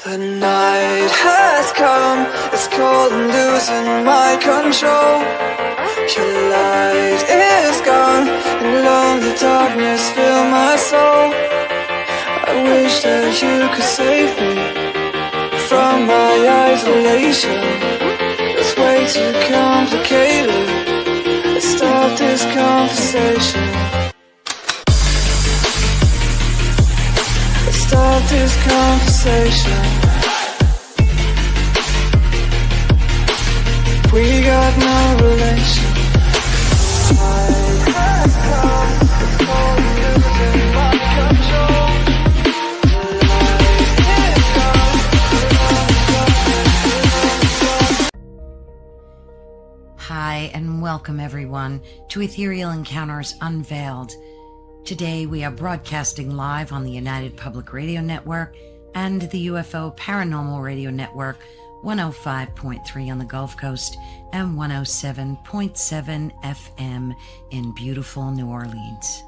The night has come, it's cold and losing my control. Your light is gone, and lonely darkness fill my soul. I wish that you could save me from my isolation. It's way too complicated. Let's start this conversation. Let's start this conversation. We got no relation. Hi, and welcome everyone to Ethereal Encounters Unveiled. Today we are broadcasting live on the United Public Radio Network and the UFO Paranormal Radio Network, 105.3 on the Gulf Coast and 107.7 FM in beautiful New Orleans.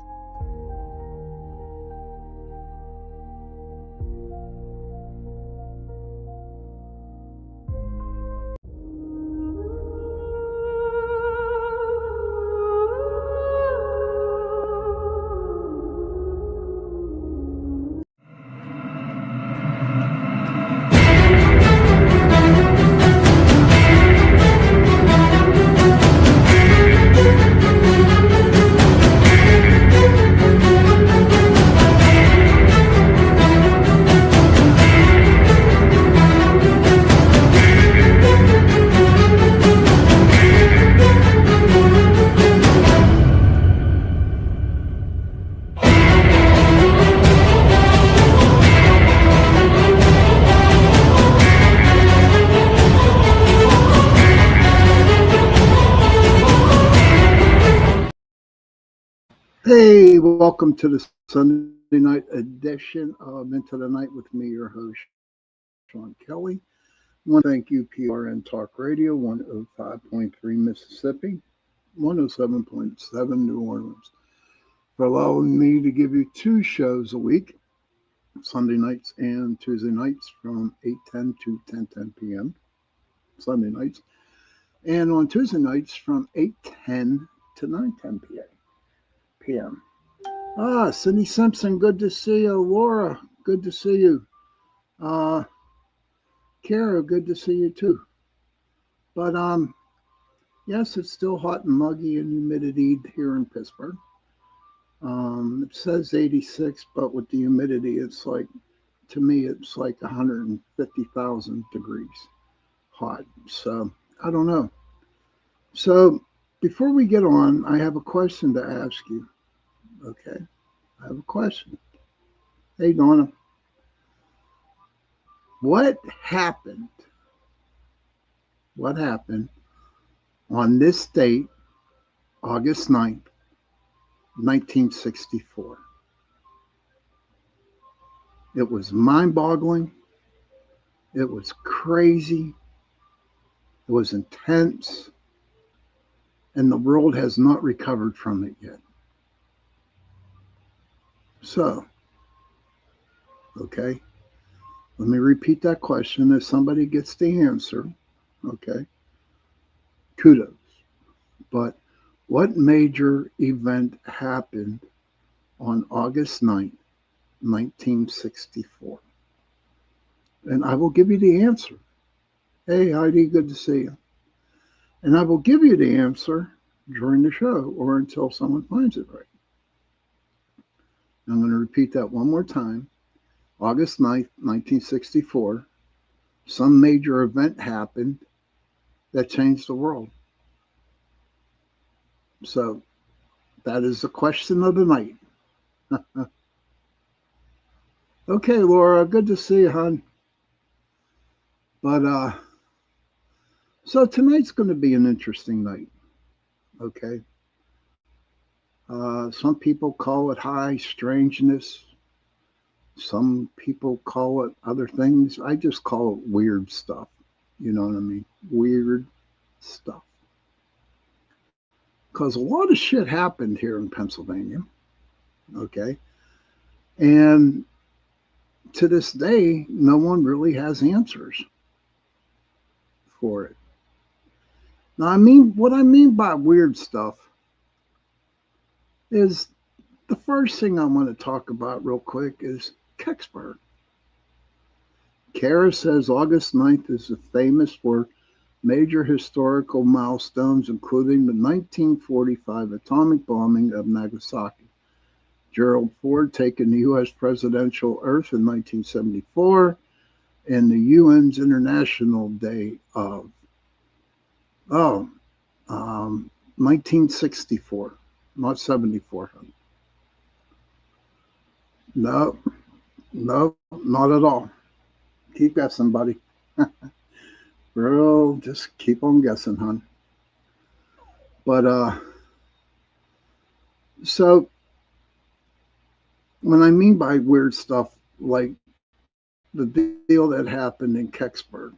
Hey, welcome to the Sunday night edition of Into the Night with me, your host, Sean Kelly. I want to thank UPRN Talk Radio, 105.3 Mississippi, 107.7 New Orleans, for allowing me to give you two shows a week, Sunday nights and Tuesday nights from 8:10 to 10:10 p.m., Sunday nights, and on Tuesday nights from 8:10 to 9:10 p.m. Cindy Simpson, good to see you. Laura, good to see you. Kara, good to see you too. But yes, it's still hot and muggy and humidity here in Pittsburgh. It says 86, but with the humidity, it's like, to me, it's like 150,000 degrees hot. So I don't know. So before we get on, I have a question to ask you. Okay, I have a question. Hey, Donna. What happened on this date, August 9th, 1964? It was mind-boggling. It was crazy. It was intense. And the world has not recovered from it yet. So, okay, let me repeat that question. If somebody gets the answer, okay, kudos. But what major event happened on August 9th, 1964? And I will give you the answer. Hey, Heidi, good to see you. And I will give you the answer during the show or until someone finds it right. I'm going to repeat that one more time. August 9th, 1964, some major event happened that changed the world. So that is the question of the night. Okay, Laura, good to see you, hon. But so tonight's going to be an interesting night. Okay. Some people call it high strangeness. Some people call it other things. I just call it weird stuff. You know what I mean? Weird stuff. Because a lot of shit happened here in Pennsylvania. Okay. And to this day, no one really has answers for it. Now, what I mean by weird stuff is the first thing I want to talk about real quick is Kecksburg. Kara says August 9th is famous for major historical milestones, including the 1945 atomic bombing of Nagasaki. Gerald Ford taking the U.S. presidential oath in 1974, and the UN's International Day of oh 1964, not 74. No, no, not at all. Keep guessing, buddy. Bro, just keep on guessing, hon. But so when I mean by weird stuff, like the deal that happened in Kecksburg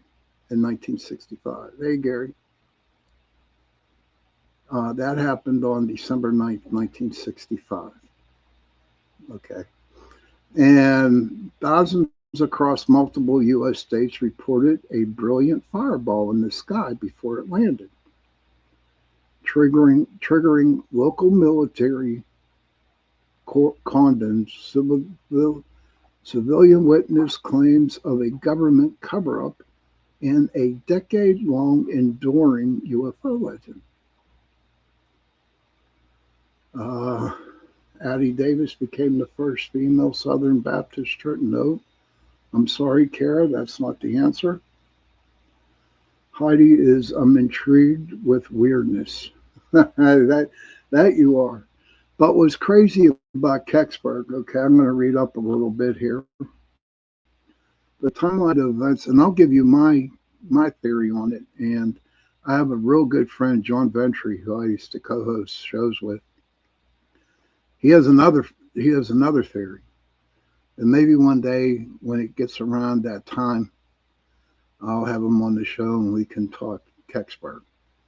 in 1965. Hey, Gary. That happened on December 9th, 1965. Okay. And thousands across multiple U.S. states reported a brilliant fireball in the sky before it landed, triggering local military condons, civilian witness claims of a government cover up, and a decade long enduring UFO legend. Uh, Addie Davis became the first female Southern Baptist church. No, I'm sorry, Kara, that's not the answer. Heidi is, I'm intrigued with weirdness. that you are. But what's crazy about Kecksburg, okay, I'm going to read up a little bit here. The timeline of events, and I'll give you my theory on it. And I have a real good friend, John Ventry, who I used to co-host shows with. He has another theory. And maybe one day when it gets around that time, I'll have him on the show and we can talk Kecksburg.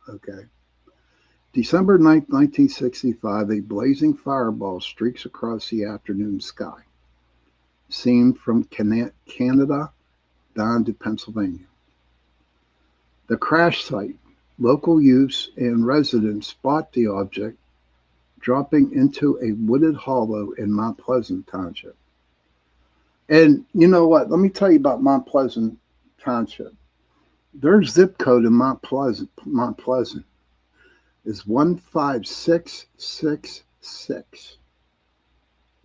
Okay. December 9th, 1965, a blazing fireball streaks across the afternoon sky, seen from Canada down to Pennsylvania. The crash site, local youths and residents spot the object dropping into a wooded hollow in Mount Pleasant Township. And you know what? Let me tell you about Mount Pleasant Township. Their zip code in Mount Pleasant is 15666.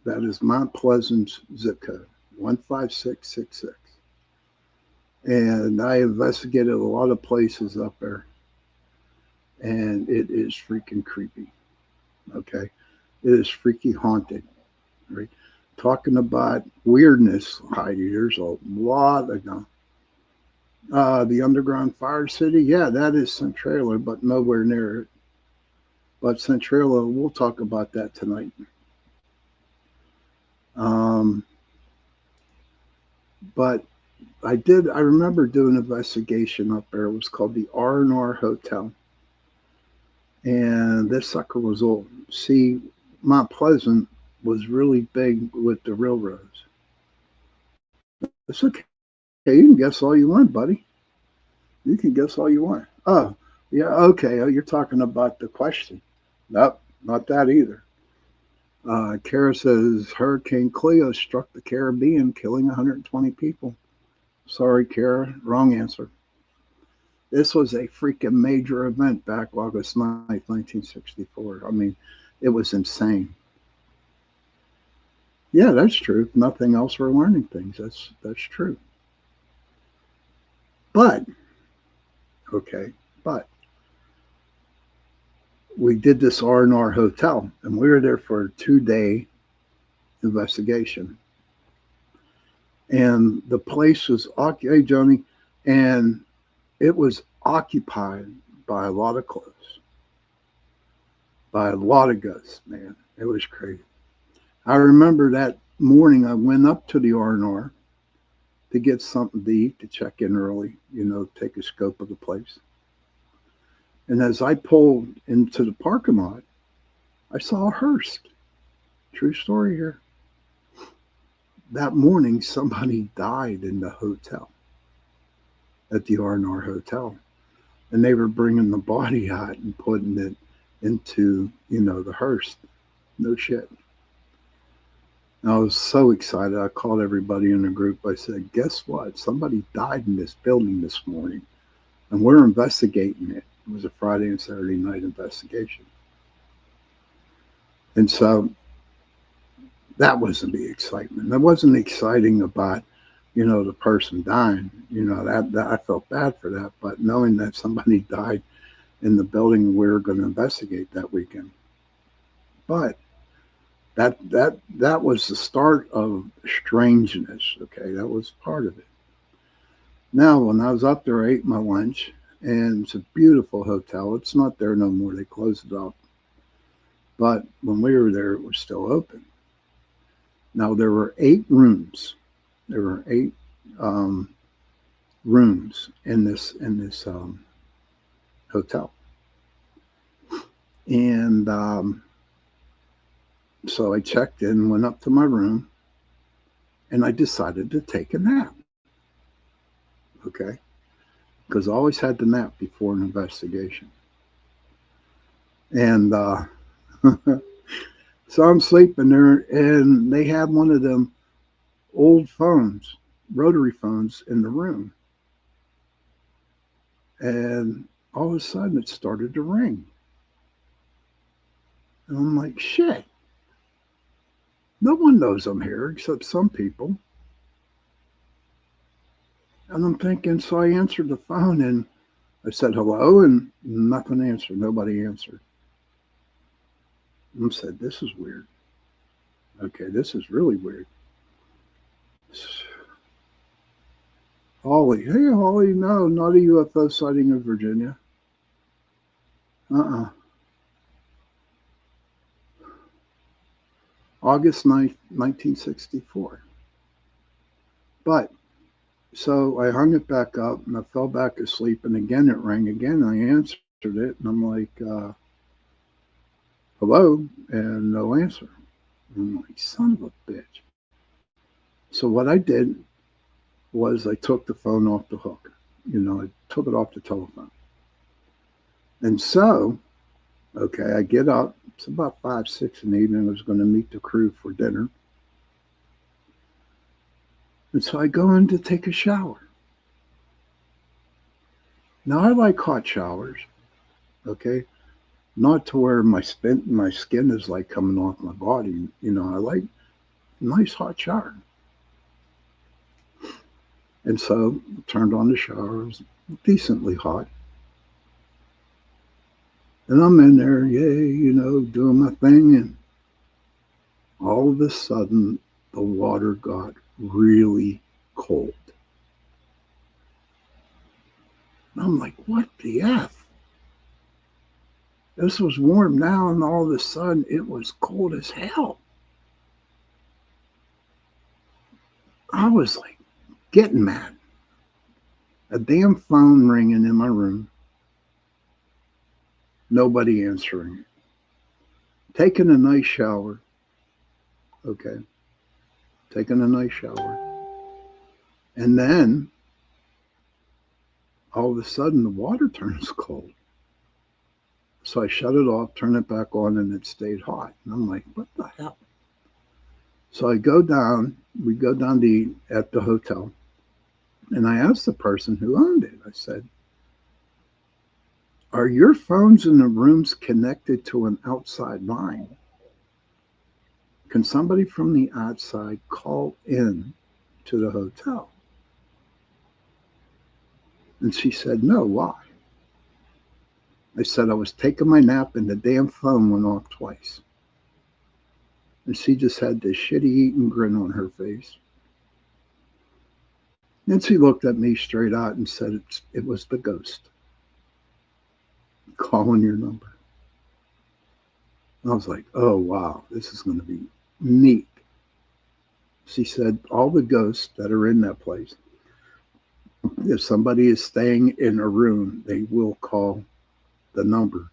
That is Mount Pleasant's zip code, 15666. And I investigated a lot of places up there, and it is freaking creepy. Okay, it is freaky haunted. Right, talking about weirdness, Heidi. There's a lot of them. The underground fire city, yeah, that is Centralia, but nowhere near it. But Centralia, we'll talk about that tonight. Um, but I remember doing an investigation up there. It was called the R&R Hotel. And this sucker was old. See, Mount Pleasant was really big with the railroads. It's okay. You can guess all you want, buddy. You can guess all you want. Oh, yeah, okay. Oh, you're talking about the question. Nope, not that either. Kara says Hurricane Cleo struck the Caribbean, killing 120 people. Sorry, Kara, wrong answer. This was a freaking major event back August 9th, 1964. I mean, it was insane. Yeah, that's true. If nothing else, we're learning things. That's true. But okay, but we did this R&R hotel, and we were there for a 2-day investigation. And the place was hey Johnny, and it was occupied by a lot of clothes, by a lot of guys. Man, it was crazy. I remember that morning I went up to the R&R to get something to eat, to check in early, take a scope of the place. And as I pulled into the parking lot, I saw a hearse. True story here. that morning somebody died in the hotel, at the R&R hotel, and they were bringing the body out and putting it into, the hearse. No shit. And I was so excited. I called everybody in the group. I said, guess what? Somebody died in this building this morning, and we're investigating it. It was a Friday and Saturday night investigation. And so that wasn't the excitement. That wasn't exciting about, the person dying. That I felt bad for that. But knowing that somebody died in the building we were going to investigate that weekend. But that was the start of strangeness. Okay, that was part of it. Now, when I was up there, I ate my lunch, and it's a beautiful hotel. It's not there no more. They closed it up. But when we were there, it was still open. Now there were 8 rooms. There were 8 rooms in this hotel, and so I checked in, went up to my room, and I decided to take a nap. Okay, because I always had to nap before an investigation, and so I'm sleeping there, and they had one of them old phones, rotary phones, in the room, and all of a sudden it started to ring. And I'm like, shit, no one knows I'm here except some people. And I'm thinking, so I answered the phone and I said hello, and nothing answered. Nobody answered. I said, this is weird. Okay, this is really weird. Holly, hey, Holly, no, not a UFO sighting in Virginia. Uh-uh. August 9th, 1964. But so I hung it back up and I fell back asleep, and again it rang again. I answered it, and I'm like, hello, and no answer. And I'm like, son of a bitch. So what I did was I took the phone off the hook. I took it off the telephone. And so, okay, I get up. It's about 5, 6 in the evening. I was going to meet the crew for dinner. And so I go in to take a shower. Now I like hot showers, okay? Not to where my skin is like coming off my body. I like a nice hot shower. And so turned on the shower. It was decently hot. And I'm in there, yay, doing my thing. And all of a sudden, the water got really cold. And I'm like, what the F? This was warm now, and all of a sudden, it was cold as hell. I was like getting mad. A damn phone ringing in my room. Nobody answering. Taking a nice shower. Okay. Taking a nice shower. And then all of a sudden the water turns cold. So I shut it off, turn it back on, and it stayed hot. And I'm like, what the hell? So we go down to eat at the hotel. And I asked the person who owned it, I said, are your phones in the rooms connected to an outside line? Can somebody from the outside call in to the hotel? And she said, no, why? I said, I was taking my nap and the damn phone went off twice. And she just had this shitty eating grin on her face. Then she looked at me straight out and said, it was the ghost calling your number. And I was like, oh, wow, this is going to be neat. She said, all the ghosts that are in that place, if somebody is staying in a room, they will call the number,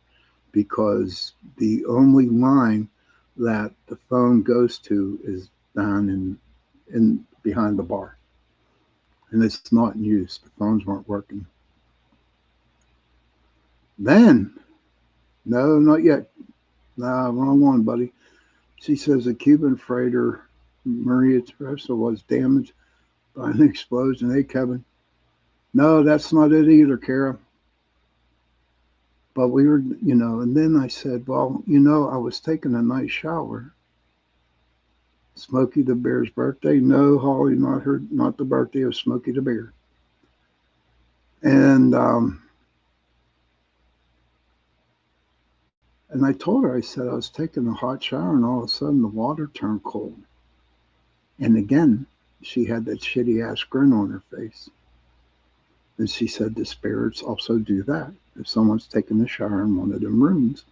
because the only line that the phone goes to is down in behind the bar, and it's not in use. The phones weren't working. Then, no, not yet. Nah, wrong one, buddy. She says a Cuban freighter, Maria Teresa, was damaged by an explosion. Hey, Kevin. No, that's not it either, Kara. But we were, and then I said, well, I was taking a nice shower. Smokey the Bear's birthday? No, Holly, not the birthday of Smokey the Bear. And I told her, I said I was taking a hot shower, and all of a sudden the water turned cold. And again, she had that shitty ass grin on her face. And she said the spirits also do that. If someone's taking a shower in one of them rooms,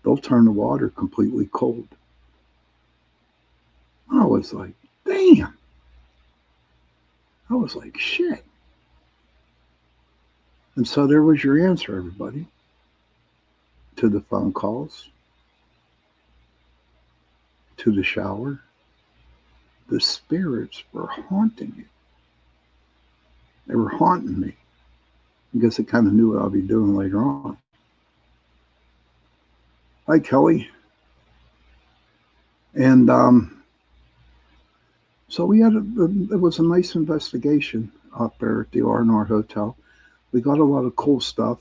they'll turn the water completely cold. I was like, damn. I was like, shit. And so there was your answer, everybody, to the phone calls, to the shower. The spirits were haunting you. They were haunting me. I guess they kind of knew what I'll be doing later on. Hi, Kelly. And so we had it was a nice investigation up there at the R&R Hotel. We got a lot of cool stuff.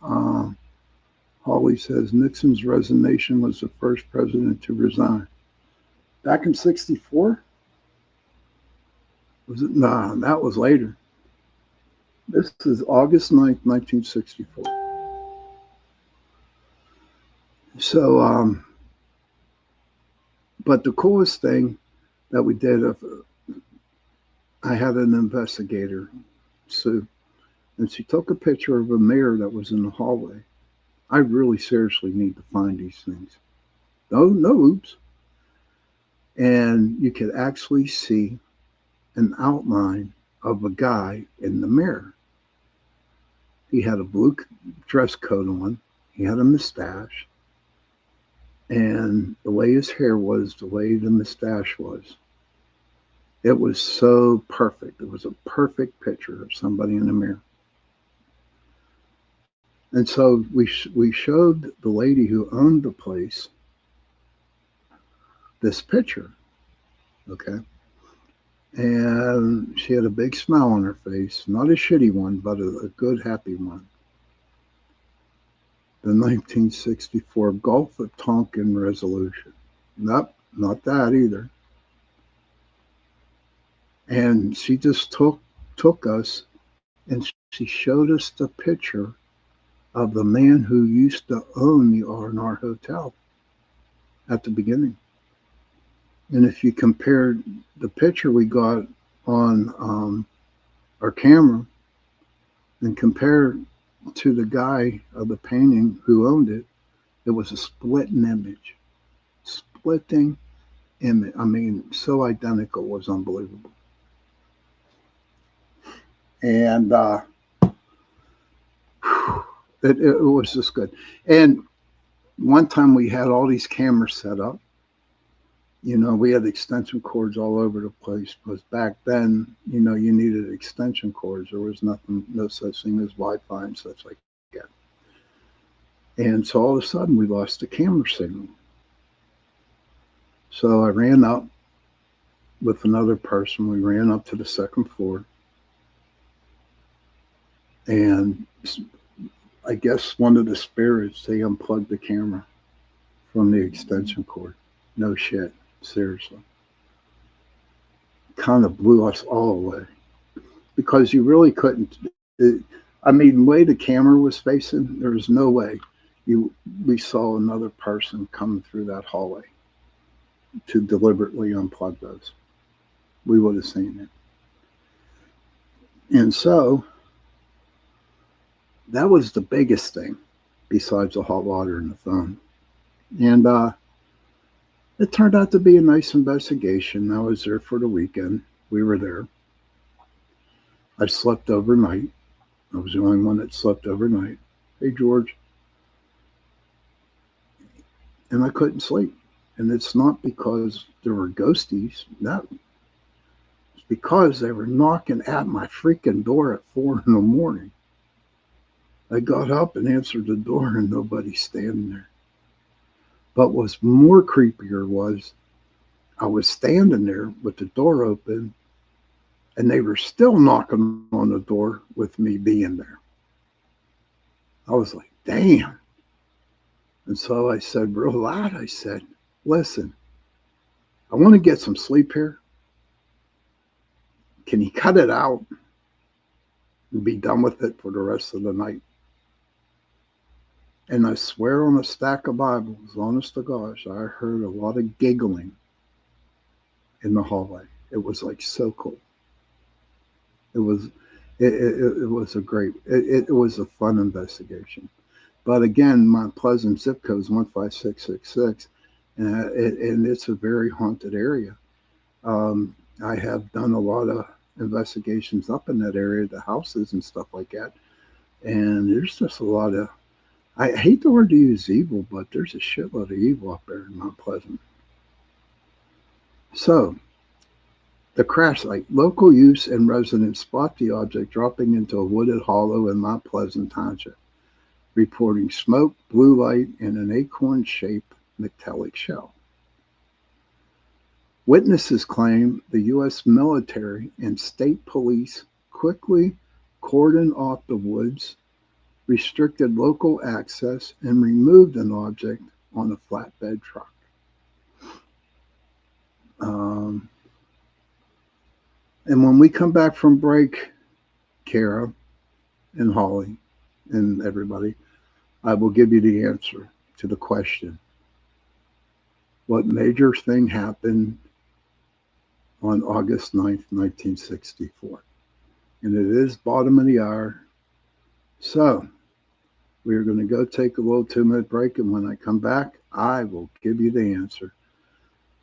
Holly says Nixon's resignation was the first president to resign. Back in '64? Was it? Nah, that was later. This is August 9th, 1964. So, but the coolest thing that we did, I had an investigator, Sue, and she took a picture of a mirror that was in the hallway. I really seriously need to find these things. No oops. And you could actually see an outline of a guy in the mirror. He had a blue dress coat on. He had a mustache. And the way his hair was, the way the mustache was, it was so perfect. It was a perfect picture of somebody in the mirror. And so we showed the lady who owned the place this picture, okay? And she had a big smile on her face, not a shitty one, but a good, happy one. The 1964 Gulf of Tonkin Resolution. Nope, not that either. And she just took us and she showed us the picture of the man who used to own the R&R Hotel at the beginning. And if you compared the picture we got on our camera and compare to the guy of the painting who owned it, it was a splitting image. Splitting image. I mean, so identical, it was unbelievable. And it was just good. And one time we had all these cameras set up. We had extension cords all over the place because back then, you needed extension cords. There was no such thing as Wi-Fi and such like that. And so all of a sudden we lost the camera signal. So I ran up with another person. We ran up to the second floor. And I guess one of the spirits, they unplugged the camera from the extension cord. No shit. Seriously. Kind of blew us all away because you really couldn't. The way the camera was facing, there was no way we saw another person coming through that hallway to deliberately unplug those. We would have seen it. And so that was the biggest thing besides the hot water and the phone. And it turned out to be a nice investigation. I was there for the weekend. We were there. I slept overnight. I was the only one that slept overnight. Hey, George. And I couldn't sleep. And it's not because there were ghosties. No. It's because they were knocking at my freaking door at 4 in the morning. I got up and answered the door and nobody's standing there. But what's more creepier was I was standing there with the door open and they were still knocking on the door with me being there. I was like, damn. And so I said real loud, I said, listen, I want to get some sleep here. Can you cut it out and be done with it for the rest of the night? And I swear on a stack of Bibles, honest to gosh, I heard a lot of giggling in the hallway. It was like so cool. It was it was a fun investigation. But again, my Pleasant zip code is 15666, and it's a very haunted area. I have done a lot of investigations up in that area, the houses and stuff like that, and there's just a lot of, I hate the word to use evil, but there's a shitload of evil up there in Mount Pleasant. So, the crash site. Local use and residents spot the object dropping into a wooded hollow in Mount Pleasant Township, reporting smoke, blue light, and an acorn-shaped metallic shell. Witnesses claim the U.S. military and state police quickly cordoned off the woods, restricted local access, and removed an object on a flatbed truck. And when we come back from break, Kara and Holly and everybody, I will give you the answer to the question. What major thing happened on August 9th, 1964? And it is bottom of the hour. So we are going to go take a little 2-minute break. And when I come back, I will give you the answer.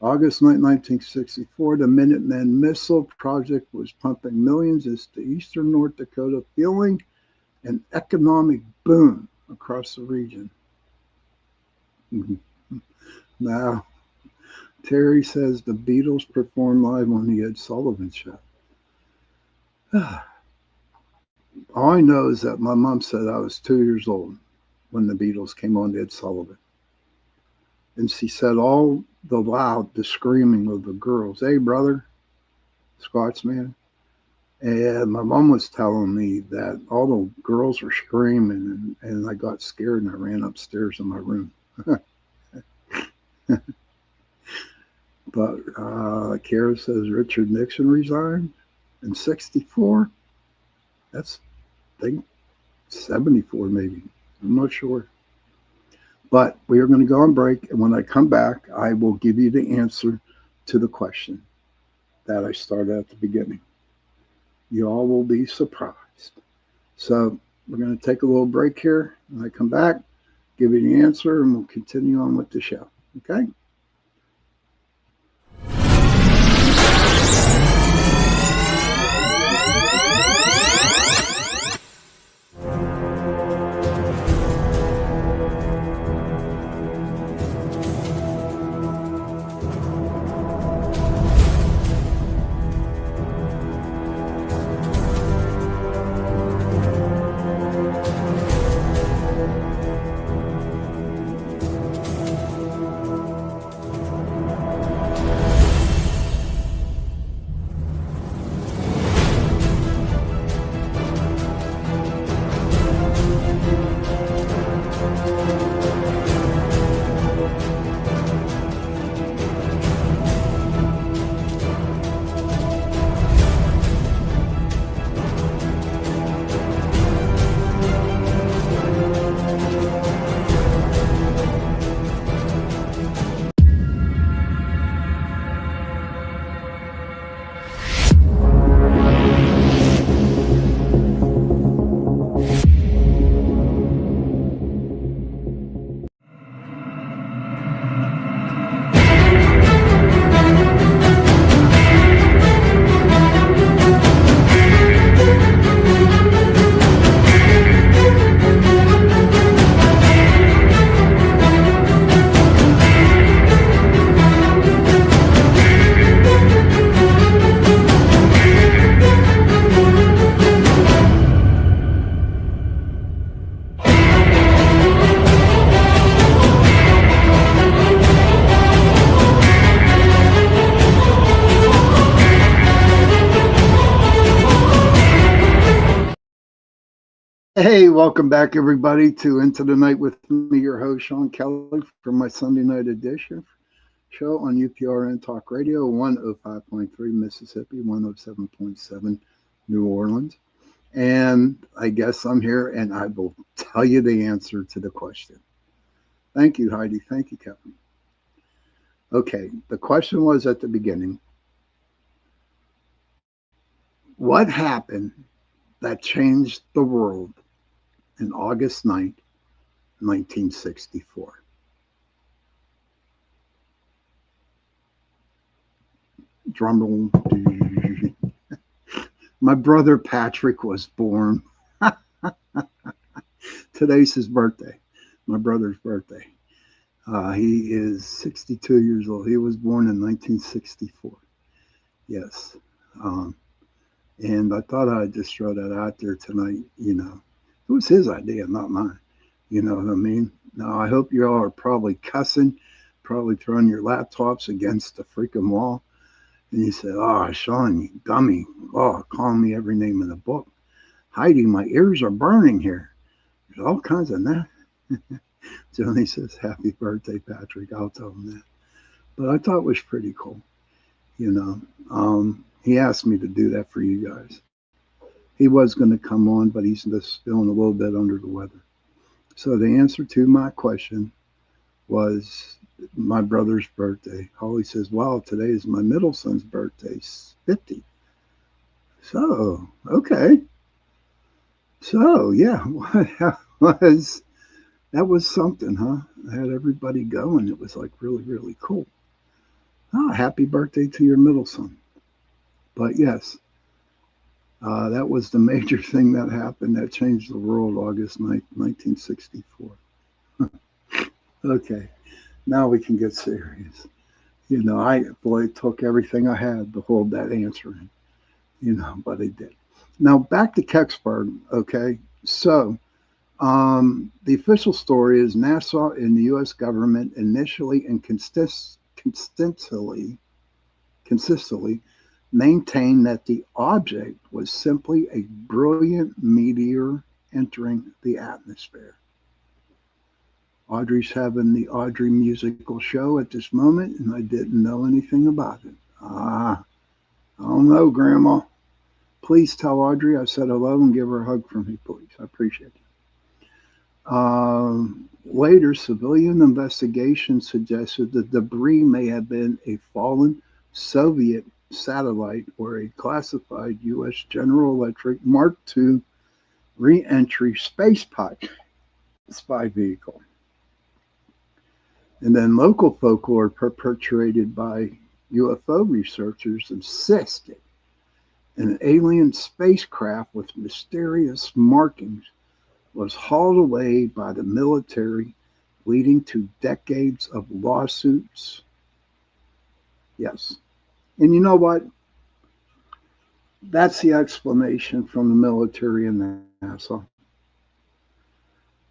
August 9, 1964, the Minuteman Missile Project was pumping millions into eastern North Dakota, fueling an economic boom across the region. Now, Terry says the Beatles performed live on the Ed Sullivan Show. All I know is that my mom said I was 2 years old when the Beatles came on Ed Sullivan. And she said all the screaming of the girls, hey, brother, Scotsman. And my mom was telling me that all the girls were screaming, and I got scared and I ran upstairs in my room. But Kara says Richard Nixon resigned in 64. That's, I think, 74 maybe. I'm not sure. But we are going to go on break, and when I come back, I will give you the answer to the question that I started at the beginning. You all will be surprised. So we're going to take a little break here. When I come back, give you the answer, and we'll continue on with the show. Okay? Hey, welcome back, everybody, to Into the Night with me, your host, Sean Kelly, for my Sunday night edition show on UPRN Talk Radio, 105.3 Mississippi, 107.7 New Orleans. And I guess I'm here and I will tell you the answer to the question. Thank you, Heidi. Thank you, Kevin. Okay, the question was at the beginning, what happened that changed the world in August 9th, 1964? Drum roll. My brother Patrick was born. Today's his birthday. My brother's birthday. He is 62 years old. He was born in 1964. Yes. Um, and I thought I'd just throw that out there tonight. It was his idea, not mine. You know what I mean? Now, I hope you all are probably cussing, probably throwing your laptops against the freaking wall. And you say, "Oh, Sean, you dummy. Oh, calling me every name in the book. Heidi, my ears are burning here. There's all kinds of that." Johnny says, "Happy birthday, Patrick." I'll tell him that. But I thought it was pretty cool. You know, he asked me to do that for you guys. He was going to come on, but he's just feeling a little bit under the weather. So the answer to my question was my brother's birthday. Holly says, "Wow, today is my middle son's birthday, 50." So, okay. So, yeah, was that was something, huh? I had everybody going. It was like really, really cool. Oh, happy birthday to your middle son. But yes, that was the major thing that happened that changed the world August 9th, 1964. Okay, now we can get serious. It took everything I had to hold that answer in, but it did. Now back to Kecksburg, okay? So, the official story is NASA and the U.S. government initially and consistently maintained that the object was simply a brilliant meteor entering the atmosphere. Audrey's having the Audrey musical show at this moment, and I didn't know anything about it. I don't know, Grandma. Please tell Audrey I said hello and give her a hug from me, please. I appreciate it. Later, civilian investigation suggested the debris may have been a fallen Soviet satellite or a classified U.S. General Electric Mark II re-entry spy vehicle. And then local folklore perpetrated by UFO researchers insisted an alien spacecraft with mysterious markings was hauled away by the military, leading to decades of lawsuits. Yes. And you know what? That's the explanation from the military and NASA.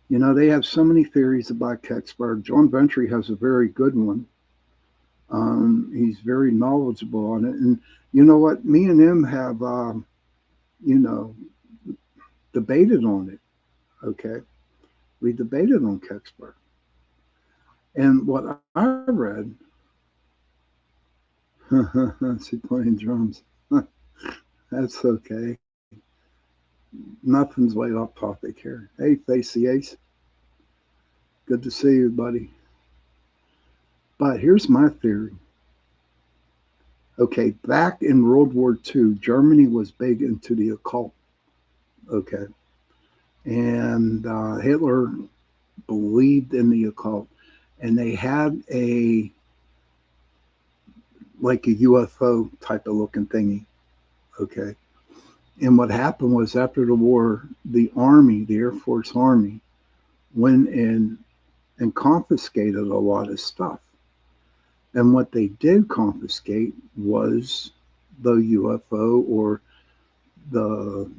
They have so many theories about Kecksburg. John Ventry has a very good one. He's very knowledgeable on it. And you know what? Me and him have, you know, debated on it. Okay. We debated on Kecksburg. And what I read, she playing drums. That's okay. Nothing's way off topic here. Hey, Facey Ace. Good to see you, buddy. But here's my theory. Okay, back in World War II, Germany was big into the occult. Okay. And Hitler believed in the occult. And they had like a UFO type of looking thingy. Okay. And what happened was after the war, the Army, the Air Force Army, went in and confiscated a lot of stuff. And what they did confiscate was the UFO or the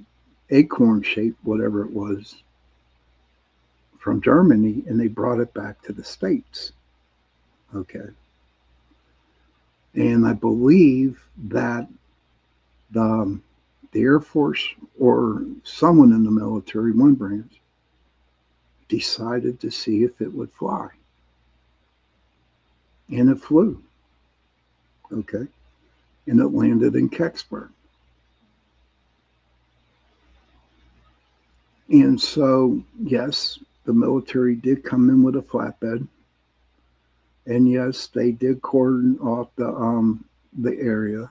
acorn shape, whatever it was, from Germany, and they brought it back to the States. Okay. And I believe that the the Air Force or someone in the military, one branch, decided to see if it would fly. And it flew, okay? And it landed in Kecksburg. And so, yes, the military did come in with a flatbed. And yes, they did cordon off the area.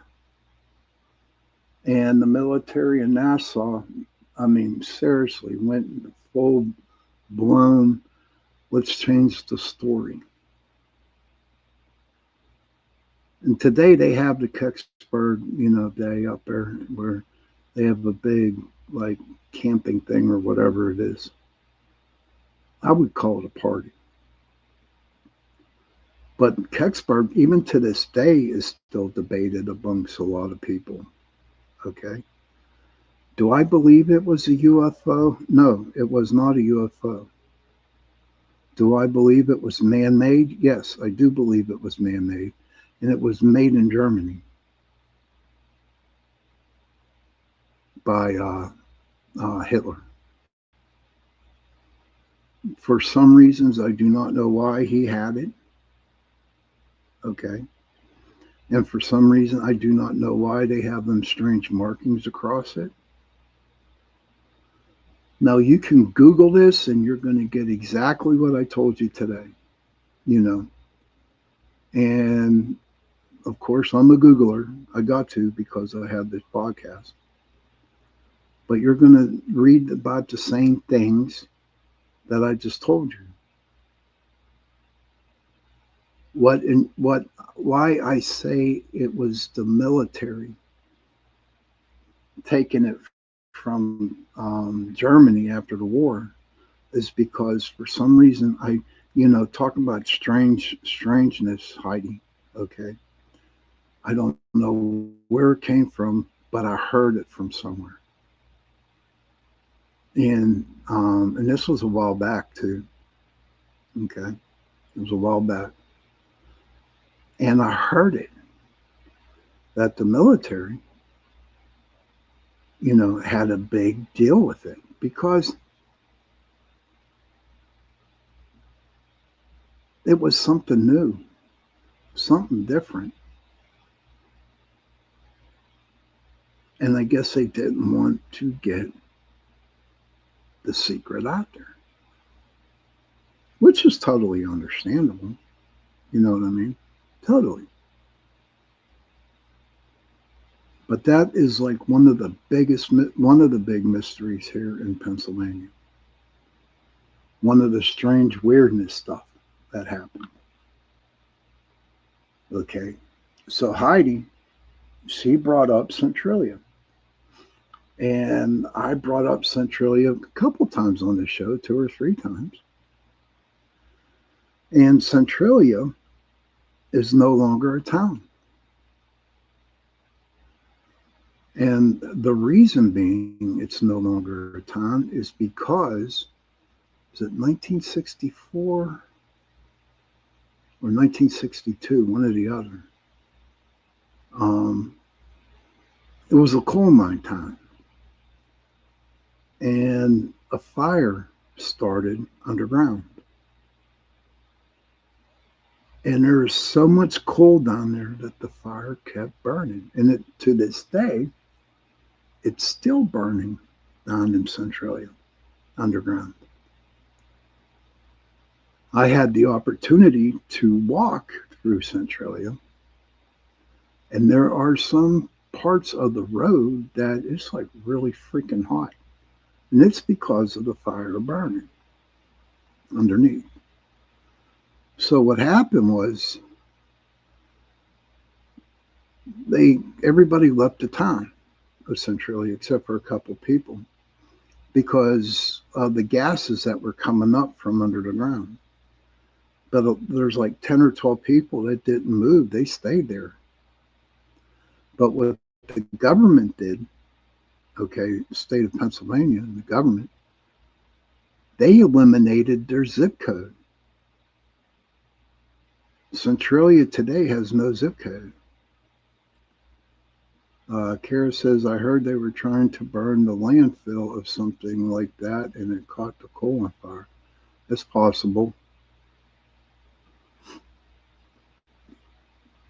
And the military in Nassau, I mean, seriously, went full blown, let's change the story. And today they have the Kecksburg, day up there where they have a big, like, camping thing or whatever it is. I would call it a party. But Kecksburg, even to this day, is still debated amongst a lot of people. Okay. Do I believe it was a UFO? No, it was not a UFO. Do I believe it was man made? Yes, I do believe it was man made. And it was made in Germany by Hitler. For some reasons, I do not know why he had it. Okay. And for some reason, I do not know why they have them strange markings across it. Now, you can Google this and you're going to get exactly what I told you today, you know. And of course, I'm a Googler. I got to because I have this podcast. But you're going to read about the same things that I just told you. Why I say it was the military taking it from Germany after the war is because for some reason talking about strangeness, Heidi. Okay, I don't know where it came from, but I heard it from somewhere, and this was a while back too. Okay, it was a while back, and I heard it that the military, had a big deal with it because it was something new, something different. And I guess they didn't want to get the secret out there, which is totally understandable. You know what I mean? Totally. But that is like one of the big mysteries here in Pennsylvania. One of the strange weirdness stuff that happened. Okay. So Heidi, she brought up Centralia. And I brought up Centralia a couple times on the show, 2 or 3 times. And Centralia is no longer a town. And the reason being it's no longer a town is because, is it 1964 or 1962, one or the other? It was a coal mine town. And a fire started underground. And there was so much coal down there that the fire kept burning. And to this day, it's still burning down in Centralia, underground. I had the opportunity to walk through Centralia, and there are some parts of the road that is like really freaking hot. And it's because of the fire burning underneath. So what happened was everybody left the town of Centralia except for a couple of people because of the gases that were coming up from under the ground. But there's like 10 or 12 people that didn't move. They stayed there. But what the government did, okay, the state of Pennsylvania and the government, they eliminated their zip code. Centralia today has no zip code. Kara says, I heard they were trying to burn the landfill of something like that and it caught the coal on fire. It's possible.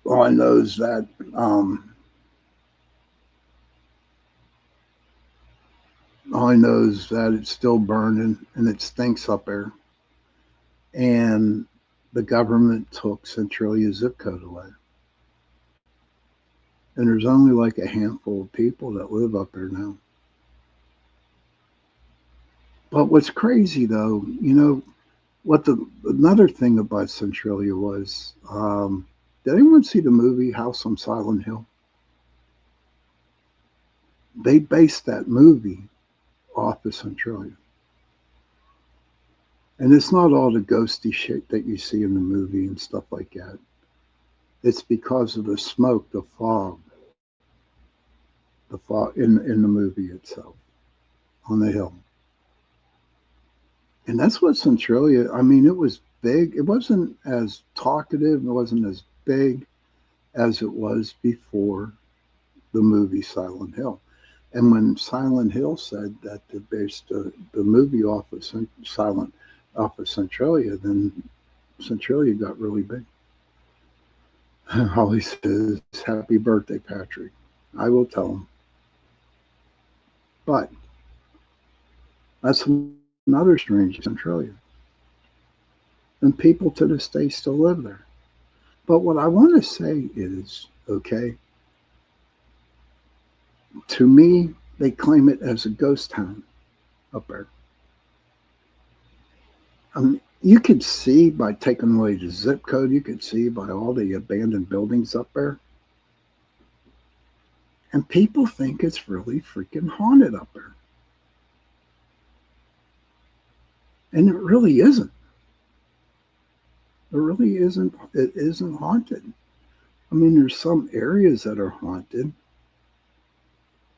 All I know is that all I know is that it's still burning and it stinks up there. And the government took Centralia zip code away. And there's only like a handful of people that live up there now. But what's crazy though, what the another thing about Centralia was, did anyone see the movie House on Silent Hill? They based that movie off of Centralia. And it's not all the ghosty shit that you see in the movie and stuff like that. It's because of the smoke, the fog in the movie itself on the hill. And that's what Centralia, I mean, it was big. It wasn't as talkative, it wasn't as big as it was before the movie Silent Hill. And when Silent Hill said that they based the movie off of off of Centralia, then Centralia got really big. Holly says, "Happy birthday, Patrick." I will tell him. But that's another strange Centralia. And people to this day still live there. But what I want to say is, okay, to me, they claim it as a ghost town up there. You could see by taking away the zip code, you could see by all the abandoned buildings up there. And people think it's really freaking haunted up there. And it really isn't. It really isn't. It isn't haunted. I mean, there's some areas that are haunted,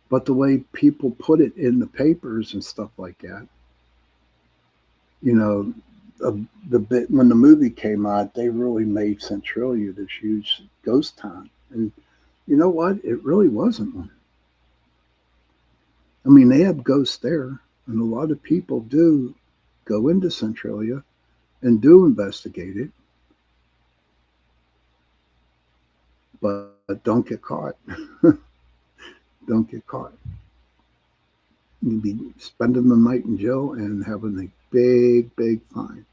but the way people put it in the papers and stuff like that, you know, the bit when the movie came out, they really made Centralia this huge ghost town, and you know what? It really wasn't one. I mean, they have ghosts there, and a lot of people do go into Centralia and do investigate it, but don't get caught. Don't get caught. You'd be spending the night in jail and having a big, big fine.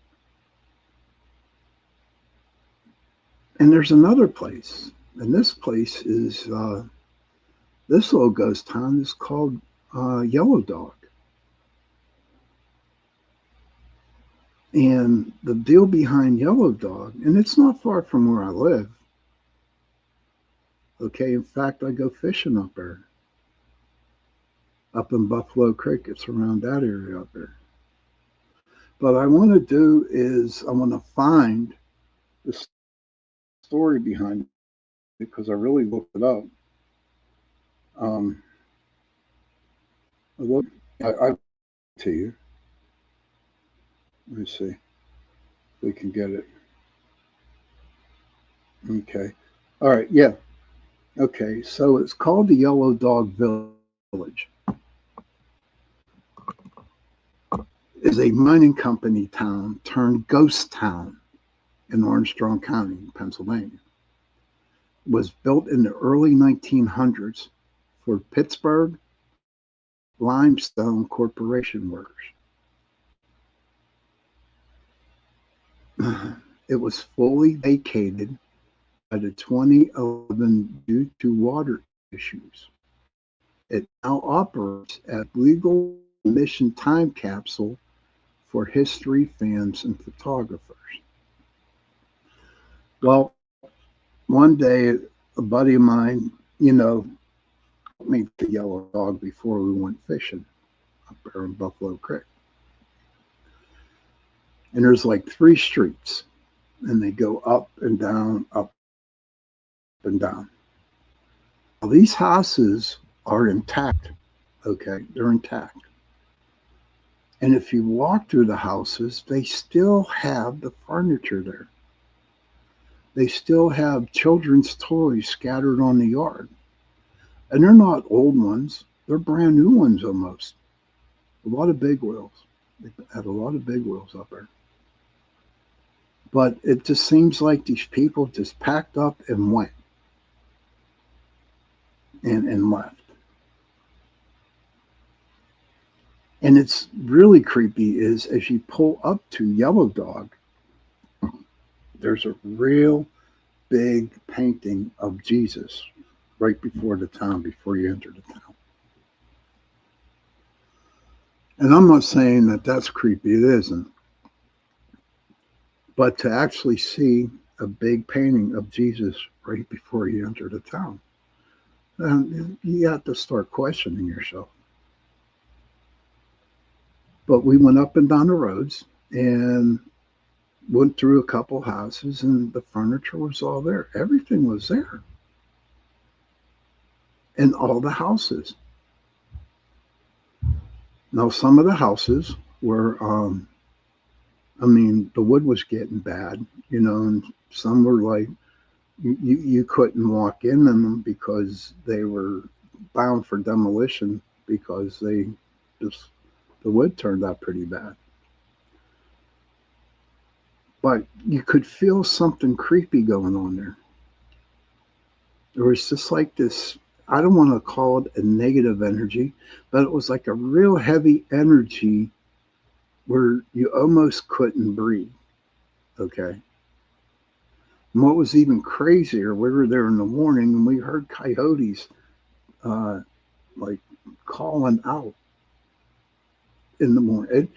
And there's another place, and this place is this little ghost town is called Yellow Dog. And the deal behind Yellow Dog, and it's not far from where I live. Okay, in fact, I go fishing up there, up in Buffalo Creek. It's around that area up there. But I want to do is I want to find the story behind it because I really looked it up. Um, I look, I to you. Let me see if we can get it. Okay. All right. Yeah. Okay. So it's called the Yellow Dog Village. Is a mining company town turned ghost town in Armstrong County, Pennsylvania. It was built in the early 1900s for Pittsburgh Limestone Corporation workers. It was fully vacated by the 2011 due to water issues. It now operates as a legal mission time capsule for history fans and photographers. Well, one day a buddy of mine, took me to Yellow Dog before we went fishing up there in Buffalo Creek. And there's like three streets, and they go up and down, up and down. Now, these houses are intact, okay? They're intact. And if you walk through the houses, they still have the furniture there. They still have children's toys scattered on the yard. And they're not old ones, they're brand new ones almost. A lot of big wheels. They had a lot of big wheels up there. But it just seems like these people just packed up and went and left. And it's really creepy is as you pull up to Yellow Dog, there's a real big painting of Jesus right before the town, before you enter the town. And I'm not saying that that's creepy, it isn't. But to actually see a big painting of Jesus right before you enter the town, then you have to start questioning yourself. But we went up and down the roads and went through a couple houses, and the furniture was all there. Everything was there in all the houses. Now, some of the houses were, I mean, the wood was getting bad, and some were like, you couldn't walk in them because they were bound for demolition because they just, the wood turned out pretty bad. But you could feel something creepy going on there. There was just like this, I don't want to call it a negative energy, but it was like a real heavy energy where you almost couldn't breathe. Okay. And what was even crazier, we were there in the morning and we heard coyotes uh, like calling out in the morning.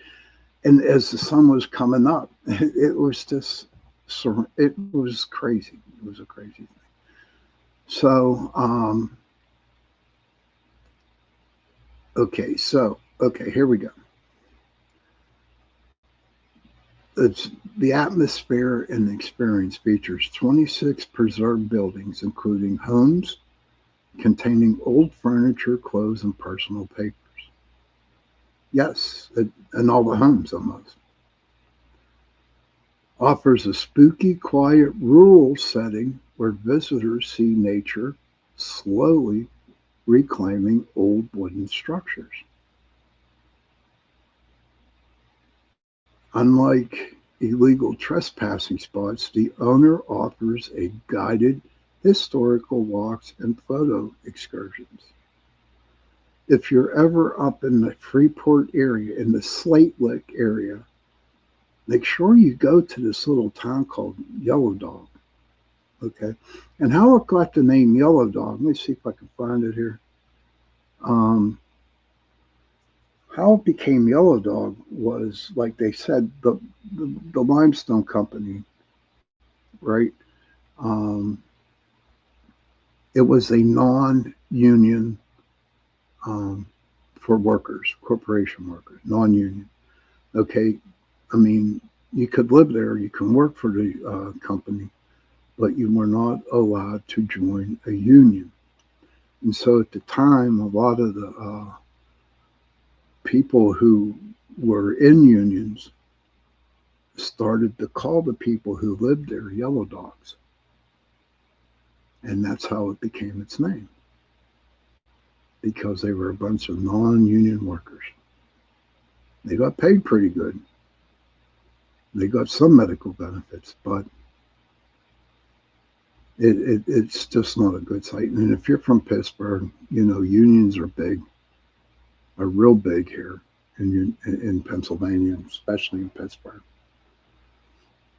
And as the sun was coming up, it was just, it was crazy. It was a crazy thing. So, okay, here we go. It's the atmosphere and experience features 26 preserved buildings, including homes containing old furniture, clothes, and personal papers. Yes, and all the homes almost. Offers a spooky, quiet, rural setting where visitors see nature slowly reclaiming old wooden structures. Unlike illegal trespassing spots, the owner offers a guided historical walks and photo excursions. If you're ever up in the Freeport area, in the Slate Lick area, make sure you go to this little town called Yellow Dog. Okay. And how it got the name Yellow Dog, let me see if I can find it here. Um, how it became Yellow Dog was, like they said, the limestone company, right? Um, it was a non-union um, for workers, corporation workers, non-union. Okay, I mean, you could live there, you can work for the company, but you were not allowed to join a union. And so at the time, a lot of the people who were in unions started to call the people who lived there yellow dogs. And that's how it became its name, because they were a bunch of non union workers. They got paid pretty good. They got some medical benefits, but it's just not a good sight. And if you're from Pittsburgh, unions are real big here in Pennsylvania, especially in Pittsburgh.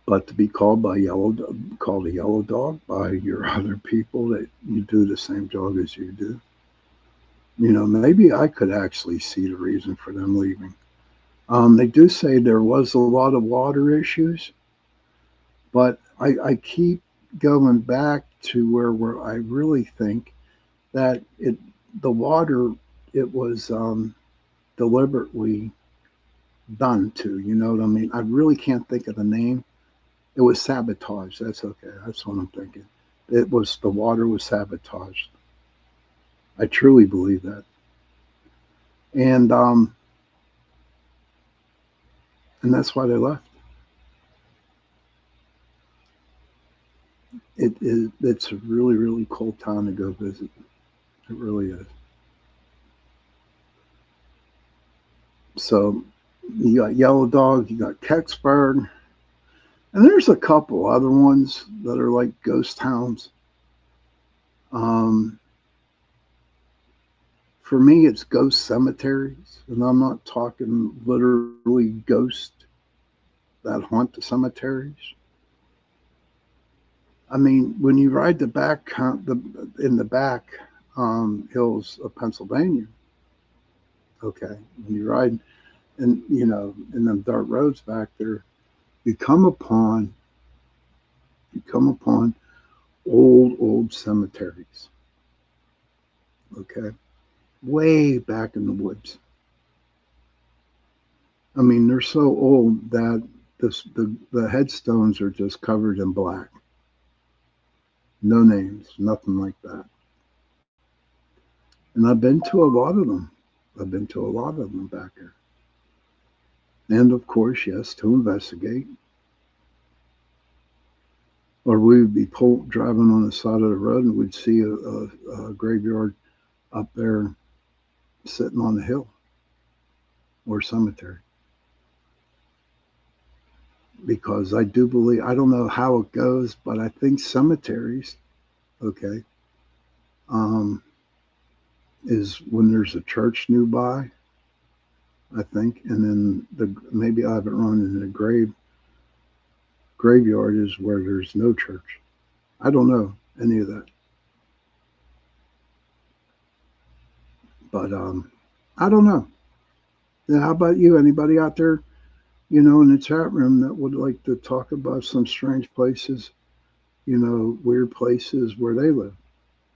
But to be called a yellow dog by your other people that you do the same job as you do, maybe I could actually see the reason for them leaving. They do say there was a lot of water issues, but I keep going back to where I really think that the water, it was deliberately done to. You know what I mean? I really can't think of the name. It was sabotage. That's okay. That's what I'm thinking. It was the water was sabotaged. I truly believe that. And and that's why they left. It's a really cool town to go visit. It really is. So you got Yellow Dog, you got Kecksburg, and there's a couple other ones that are like ghost towns. Um, for me, it's ghost cemeteries, and I'm not talking literally ghosts that haunt the cemeteries. I mean, when you ride in the back hills of Pennsylvania, okay, when you ride in in them dirt roads back there, you come upon old cemeteries, okay, way back in the woods. I mean, they're so old that the headstones are just covered in black, no names, nothing like that. And I've been to a lot of them. I've been to a lot of them back there. And of course, yes, to investigate. Or we would be driving on the side of the road and we'd see a graveyard up there sitting on the hill or cemetery. Because I do believe, I don't know how it goes, but I think cemeteries, okay, um, is when there's a church nearby, I think, and then maybe I have it wrong, in the graveyard is where there's no church. I don't know any of that, but I don't know. Yeah, how about you? Anybody out there, in the chat room that would like to talk about some strange places, weird places where they live?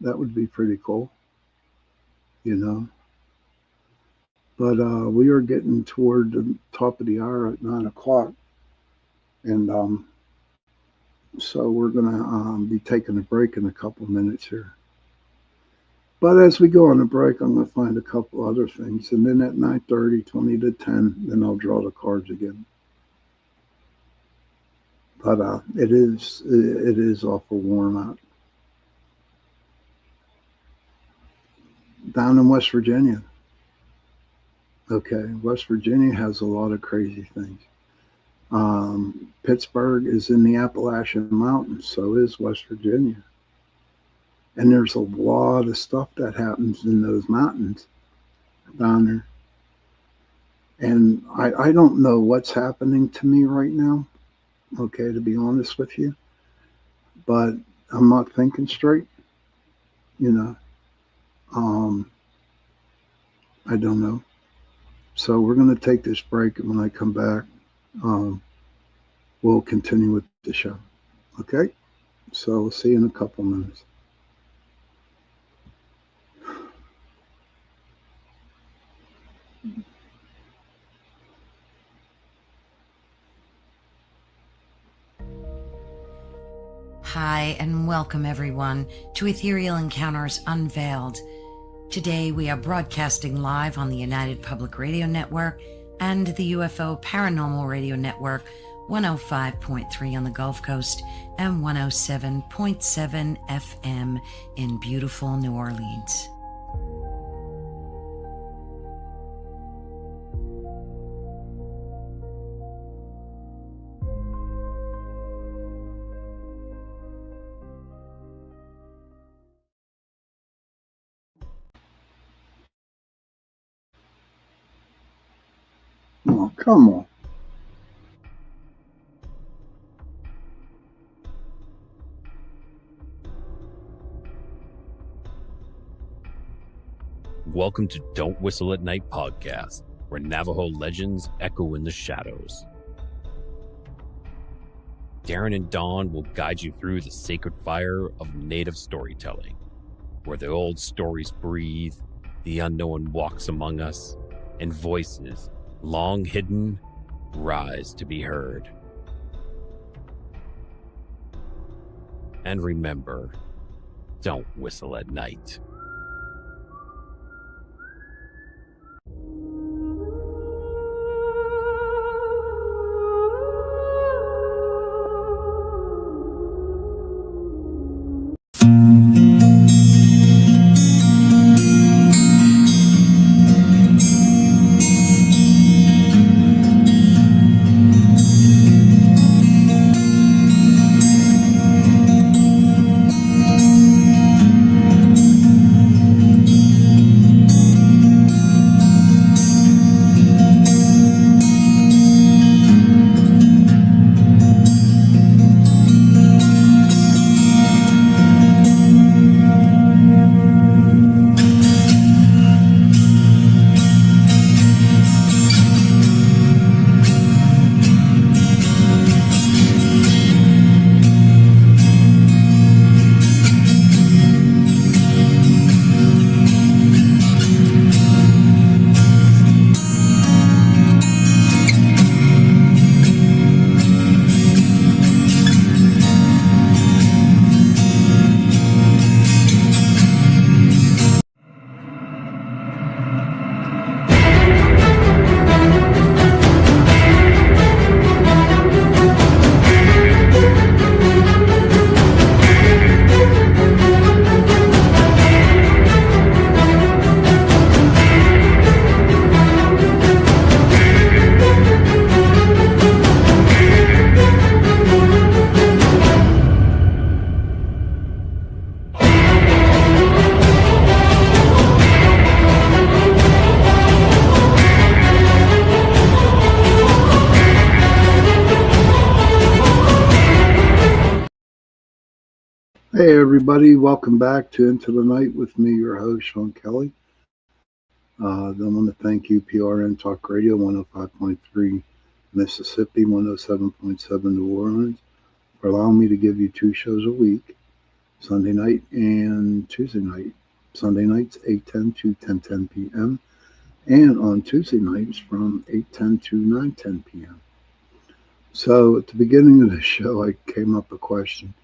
That would be pretty cool, you know. But we are getting toward the top of the hour at 9 o'clock, and so we're going to be taking a break in a couple of minutes here. But as we go on the break, I'm going to find a couple other things, and then at 9:30, 20 to 10, then I'll draw the cards again. But it is awful warm out down in West Virginia. Okay, West Virginia has a lot of crazy things. Pittsburgh is in the Appalachian Mountains, so is West Virginia. And there's a lot of stuff that happens in those mountains down there. And I don't know what's happening to me right now, okay, to be honest with you. But I'm not thinking straight, you know. I don't know. So we're going to take this break, and when I come back, we'll continue with the show. Okay? So we'll see you in a couple minutes. Hi, and welcome everyone to Ethereal Encounters Unveiled. Today we are broadcasting live on the United Public Radio Network and the UFO Paranormal Radio Network, 105.3 on the Gulf Coast and 107.7 FM in beautiful New Orleans. Oh, come on. Welcome to Don't Whistle at Night podcast, where Navajo legends echo in the shadows. Darren and Dawn will guide you through the sacred fire of native storytelling, where the old stories breathe, the unknown walks among us, and voices, long hidden, rise to be heard. And remember, don't whistle at night. Hey, everybody, welcome back to Into the Night with me, your host, Sean Kelly. I want to thank you, PRN Talk Radio 105.3 Mississippi, 107.7 New Orleans, for allowing me to give you two shows a week, Sunday night and Tuesday night. Sunday nights, 8:10 to 10:10 p.m., and on Tuesday nights from 8:10 to 9:10 p.m. So at the beginning of the show, I came up a question.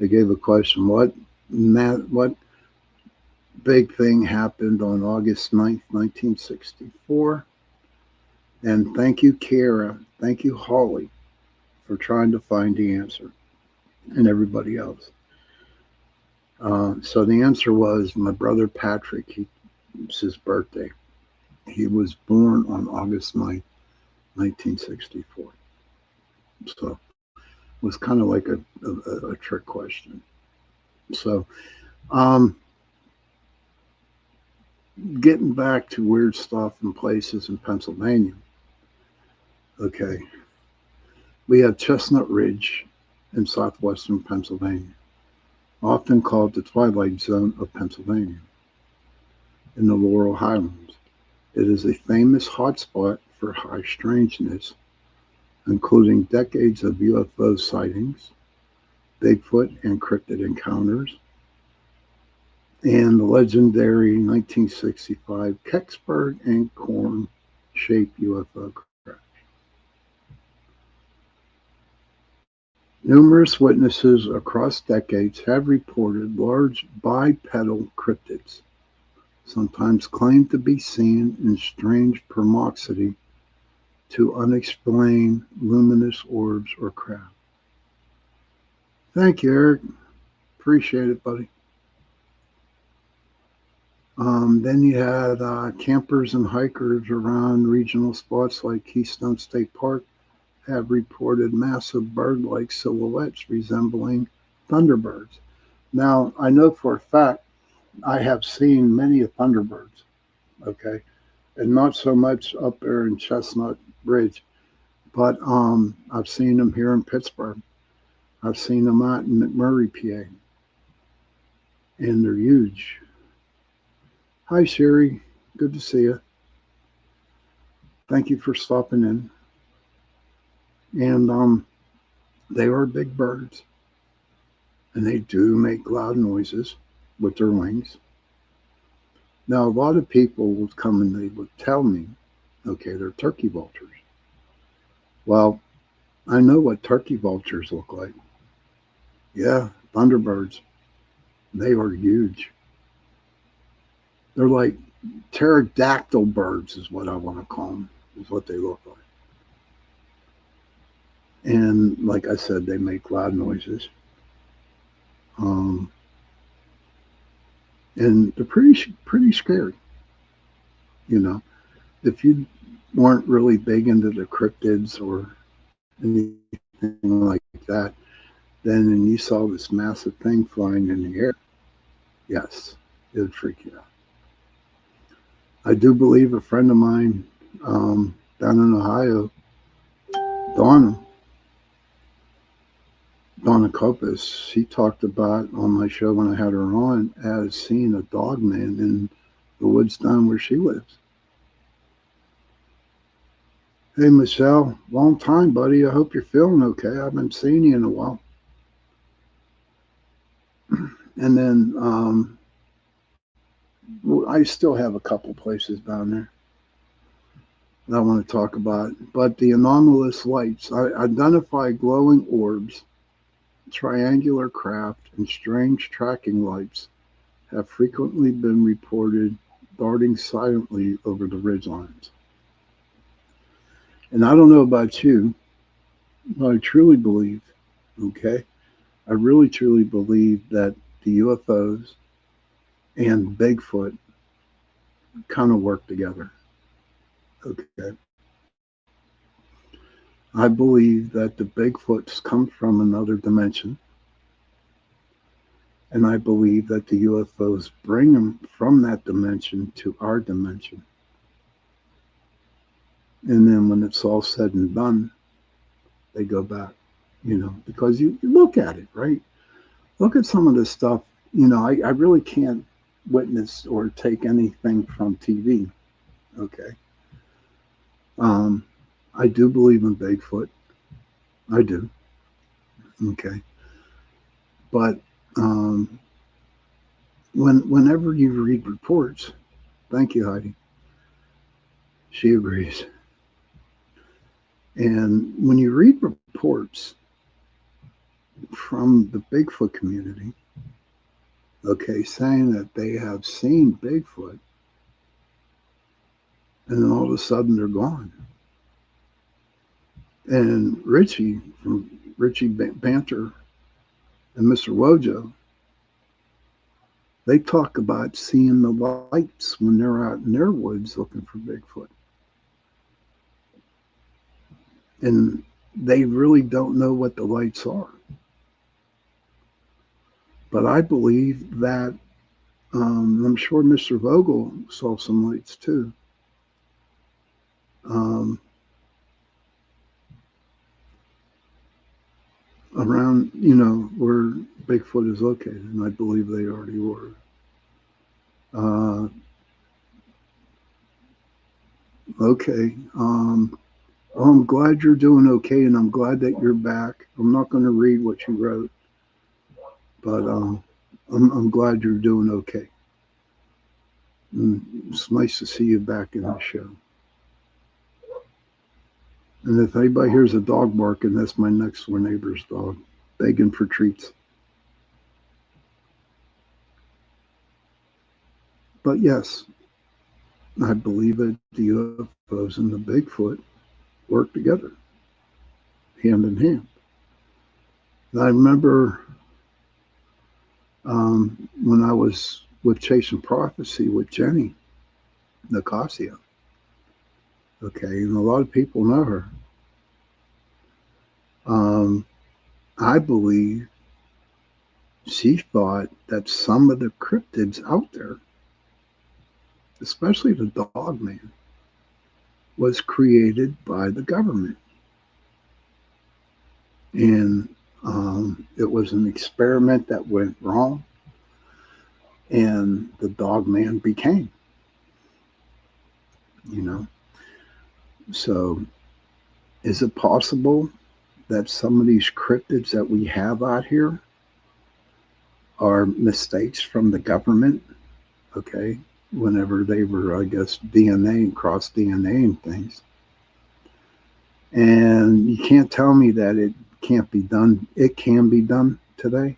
I gave a question, what big thing happened on August 9th, 1964? And thank you, Kara. Thank you, Holly, for trying to find the answer, and everybody else. So the answer was my brother Patrick. It's his birthday. He was born on August 9th, 1964. So it was kind of like a trick question. So um, getting back to weird stuff and places in Pennsylvania. Okay, we have Chestnut Ridge in southwestern Pennsylvania, often called the Twilight Zone of Pennsylvania, in the Laurel Highlands. It is a famous hotspot for high strangeness, including decades of UFO sightings, Bigfoot and cryptid encounters, and the legendary 1965 Kecksburg and corn-shaped UFO crash. Numerous witnesses across decades have reported large bipedal cryptids, sometimes claimed to be seen in strange proximity to unexplained luminous orbs or craft. Thank you, Eric. Appreciate it, buddy. Then you had campers and hikers around regional spots like Keystone State Park have reported massive bird-like silhouettes resembling thunderbirds. Now, I know for a fact I have seen many thunderbirds, okay, and not so much up there in Chestnut Ridge, but I've seen them here in Pittsburgh. I've seen them out in McMurray, PA, and they're huge. Hi, Sherry. Good to see you. Thank you for stopping in. And they are big birds, and they do make loud noises with their wings. Now, a lot of people would come and they would tell me, okay, they're turkey vultures. Well, I know what turkey vultures look like. Yeah, thunderbirds. They are huge. They're like pterodactyl birds, is what I want to call them, is what they look like. And like I said, they make loud noises. Um, and they're pretty scary. You know, if you weren't really big into the cryptids or anything like that, then and you saw this massive thing flying in the air, yes, it would freak you out. I do believe a friend of mine down in Ohio, Donna, Donna Copus, she talked about on my show when I had her on as seeing a dog man in the woods down where she lives. Hey, Michelle, long time, buddy. I hope you're feeling okay. I haven't seen you in a while. And then I still have a couple places down there that I want to talk about. But the anomalous lights, I identify glowing orbs, triangular craft, and strange tracking lights have frequently been reported darting silently over the ridgelines. And I don't know about you, but I truly believe, okay, I really truly believe that the UFOs and Bigfoot kind of work together. Okay. I believe that the Bigfoots come from another dimension. And I believe that the UFOs bring them from that dimension to our dimension. And then when it's all said and done, they go back, because you look at it, right? look at some of this stuff. I really can't witness or take anything from TV. Okay. Um, I do believe in Bigfoot. I do. Okay. But um, whenever you read reports, thank you, Heidi. She agrees. And when you read reports from the Bigfoot community, okay, saying that they have seen Bigfoot, and then all of a sudden they're gone. And Richie from Richie Banter and Mr. Wojo, they talk about seeing the lights when they're out in their woods looking for Bigfoot. And they really don't know what the lights are. But I believe that I'm sure Mr. Vogel saw some lights too. Um, Around, where Bigfoot is located, and I believe they already were. Uh, okay. I'm glad you're doing okay, and I'm glad that you're back. I'm not going to read what you wrote, but I'm glad you're doing okay. And it's nice to see you back in the show. And if anybody hears a dog barking, that's my next door neighbor's dog, begging for treats. But yes, I believe that the UFOs and the Bigfoot work together, hand in hand. And I remember when I was with Chasing Prophecy with Jenny Nicasio. Okay, and a lot of people know her. Um, I believe she thought that some of the cryptids out there, especially the dog man, was created by the government. And it was an experiment that went wrong, and the dog man became, you know. So, is it possible that some of these cryptids that we have out here are mistakes from the government? Okay, whenever they were, I guess, DNA and cross DNA and things. And you can't tell me that it can't be done. It can be done today.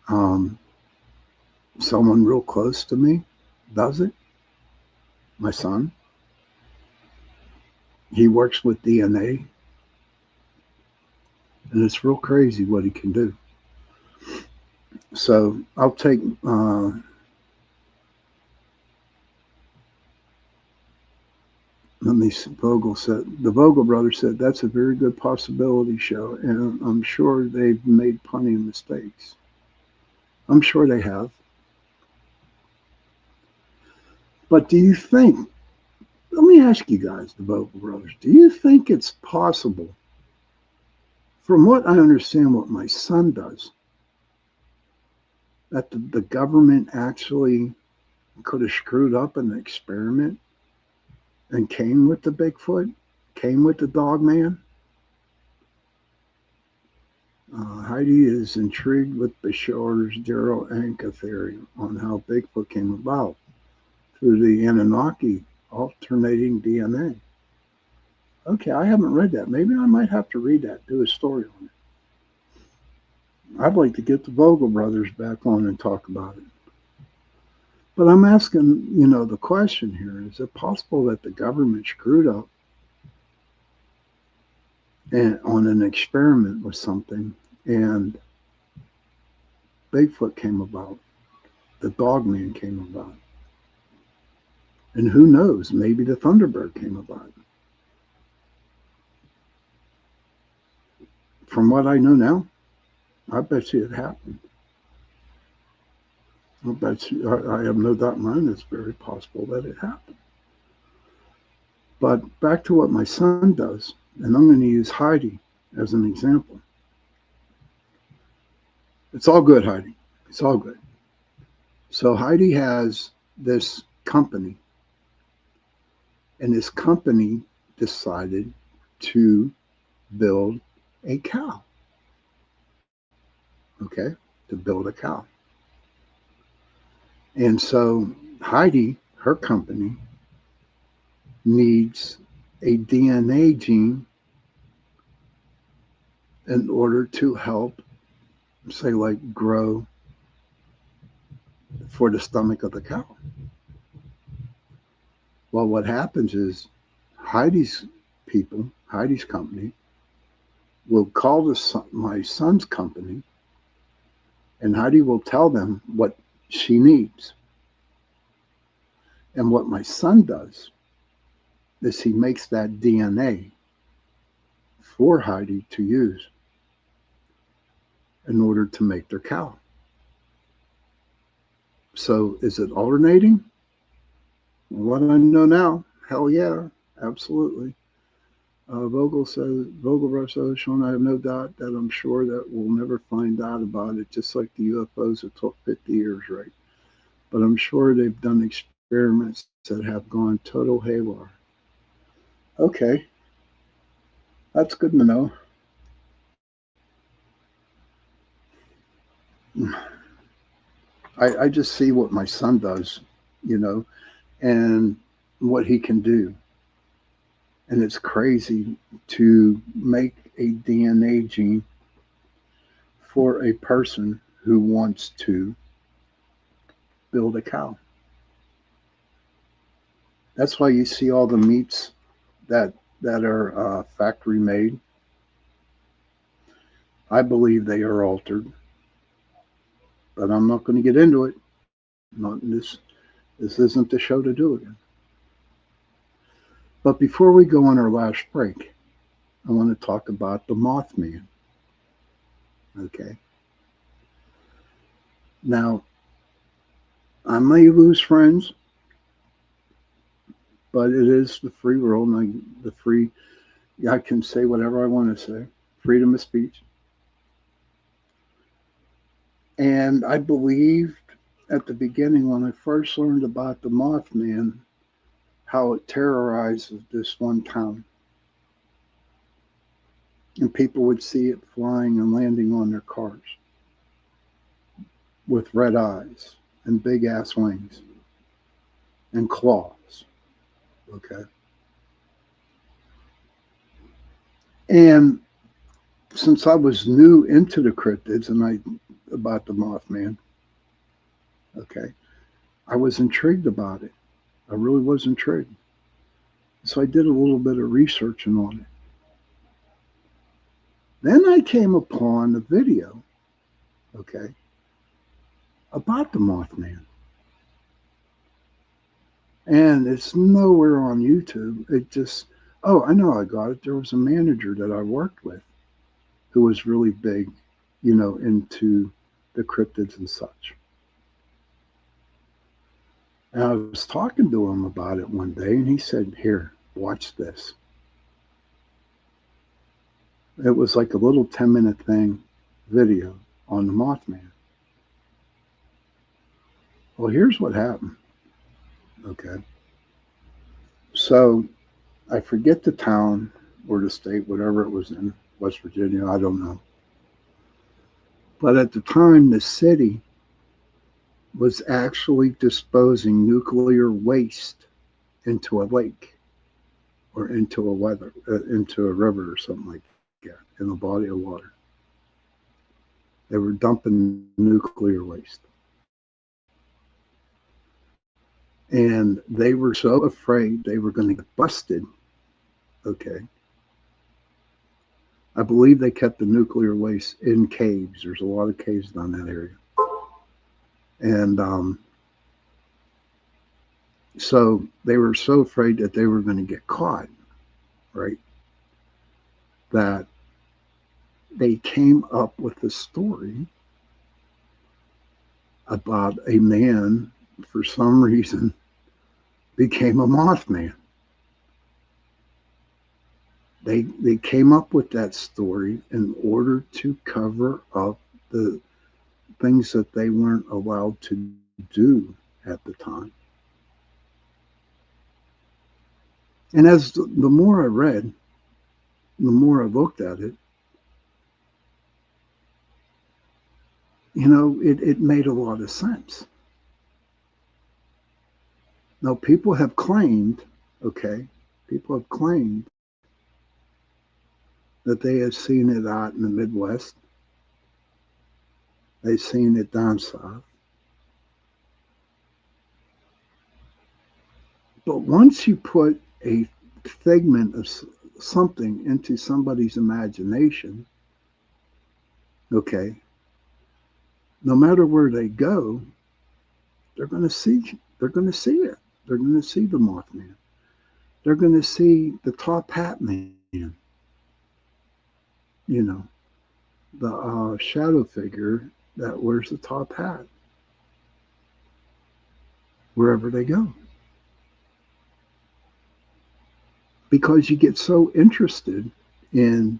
Um, Someone real close to me does it. My son. He works with DNA, and it's real crazy what he can do. So I'll take. Let me see. Vogel said the Vogel brothers said that's a very good possibility show, and I'm sure they've made plenty of mistakes. I'm sure they have. But do you think? Let me ask you guys, the Vogel brothers. Do you think it's possible? From what I understand, what my son does, that the government actually could have screwed up an experiment and came with the Bigfoot, came with the dog man. Heidi is intrigued with Bashar's Darrow Anka theory on how Bigfoot came about through the Anunnaki alternating DNA. Okay, I haven't read that. Maybe I might have to read that, do a story on it. I'd like to get the Vogel brothers back on and talk about it. But I'm asking, the question here, is it possible that the government screwed up and on an experiment with something and Bigfoot came about, the dog man came about? And who knows, maybe the Thunderbird came about. From what I know now, I bet you it happened. I bet you, I have no doubt in mind it's very possible that it happened. But back to what my son does, and I'm going to use Heidi as an example. It's all good, Heidi. It's all good. So Heidi has this company, and this company decided to build a cow. Okay, to build a cow. And so Heidi, her company, needs a DNA gene in order to help, say, like grow for the stomach of the cow. Well, what happens is Heidi's people, Heidi's company, will call my son's company, and Heidi will tell them what she needs. And what my son does is he makes that DNA for Heidi to use in order to make their cow. So is it alternating? What I know now, hell yeah, absolutely. Vogelbrush says, Sean, I have no doubt that I'm sure that we'll never find out about it, just like the UFOs it took 50 years, right? But I'm sure they've done experiments that have gone total haywire. Okay, that's good to know. I just see what my son does, you know, and what he can do. And it's crazy to make a DNA gene for a person who wants to build a cow. That's why you see all the meats that are factory made. I believe they are altered, but I'm not going to get into it. Not in this. This isn't the show to do it in. But before we go on our last break, I want to talk about the Mothman. Okay. Now, I may lose friends, but it is the free world, and I can say whatever I want to say, freedom of speech. And I believed at the beginning when I first learned about the Mothman, how it terrorized this one town. And people would see it flying and landing on their cars with red eyes and big ass wings and claws. Okay. And since I was new into the cryptids and about the Mothman, okay, I was intrigued about it. I really was intrigued. So I did a little bit of researching on it. Then I came upon a video, okay, about the Mothman. And it's nowhere on YouTube. It just, oh, I know I got it. There was a manager that I worked with who was really big, into the cryptids and such. And I was talking to him about it one day, and he said, here, watch this. It was like a little 10-minute thing, video on the Mothman. Well, here's what happened. Okay. So I forget the town or the state, whatever it was in, West Virginia, I don't know. But at the time, the city was actually disposing nuclear waste into a lake or into a river or something like that, in a body of water. They were dumping nuclear waste. And they were so afraid they were going to get busted. Okay. I believe they kept the nuclear waste in caves. There's a lot of caves down that area. And so they were so afraid that they were going to get caught, right? That they came up with a story about a man, for some reason, became a Mothman. They came up with that story in order to cover up the things that they weren't allowed to do at the time. And as the more I read, the more I looked at it, it made a lot of sense. Now, people have claimed, okay, people have claimed that they have seen it out in the Midwest. They've seen it down south. But once you put a figment of something into somebody's imagination, okay, no matter where they go, they're going to see it. They're going to see the Mothman. They're going to see the top hat man, you know, the shadow figure that wears the top hat wherever they go. Because you get so interested in,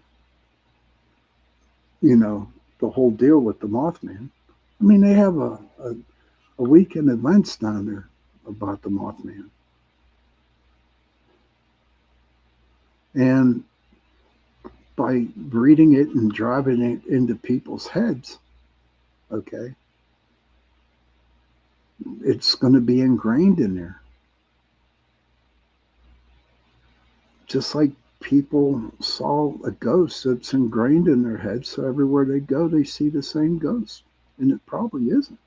the whole deal with the Mothman. I mean, they have a weekend events down there about the Mothman. And by reading it and driving it into people's heads, okay, it's going to be ingrained in there. Just like people saw a ghost that's ingrained in their heads, so everywhere they go, they see the same ghost. And it probably isn't.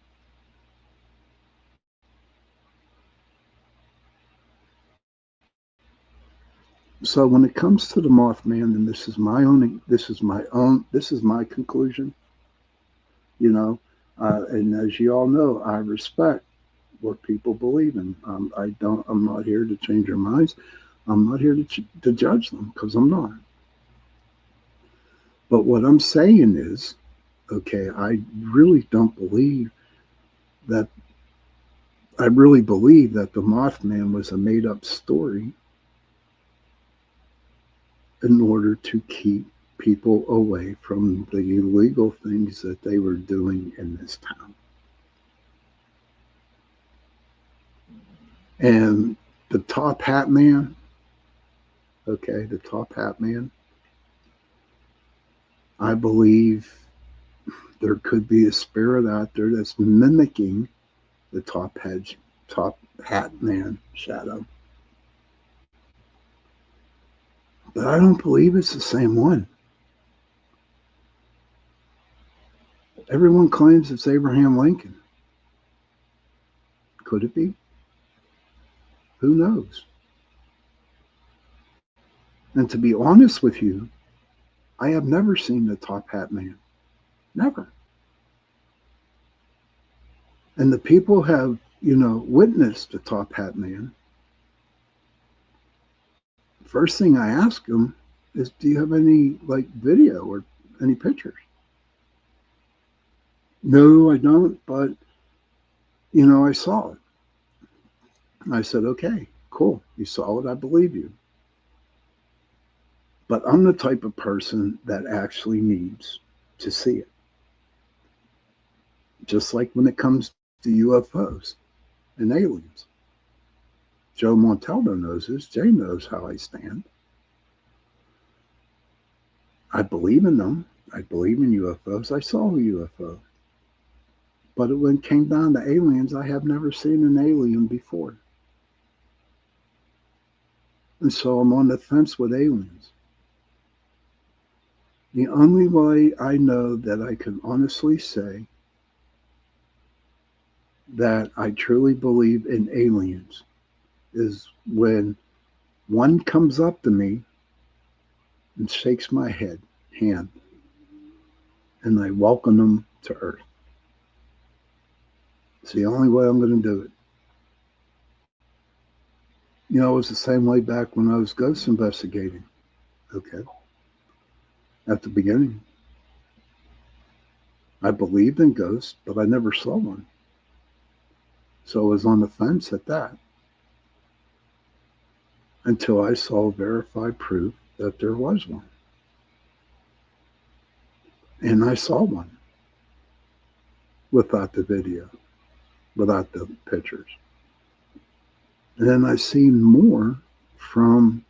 So when it comes to the Mothman, and this is my conclusion, and as you all know, I respect what people believe in. I'm not here to change their minds. I'm not here to judge them, because I'm not. But what I'm saying is, okay, I really believe that the Mothman was a made up story in order to keep people away from the illegal things that they were doing in this town. And the top hat man, okay, the top hat man, I believe there could be a spirit out there that's mimicking the top hat man shadow. But I don't believe it's the same one. Everyone claims it's Abraham Lincoln. Could it be? Who knows? And to be honest with you, I have never seen the top hat man. Never. And the people have, witnessed the top hat man. First thing I ask them is, do you have any video or any pictures? No, I don't, but I saw it. I said, okay, cool. You saw it. I believe you. But I'm the type of person that actually needs to see it. Just like when it comes to UFOs and aliens. Joe Montaldo knows this. Jay knows how I stand. I believe in them. I believe in UFOs. I saw a UFO. But when it came down to aliens, I have never seen an alien before. And so I'm on the fence with aliens. The only way I know that I can honestly say that I truly believe in aliens is when one comes up to me and shakes my hand, and I welcome them to Earth. It's the only way I'm going to do it. It was the same way back when I was ghost investigating. Okay. At the beginning, I believed in ghosts, but I never saw one. So I was on the fence at that until I saw verified proof that there was one. And I saw one. without the video, without the pictures. And then I seen more from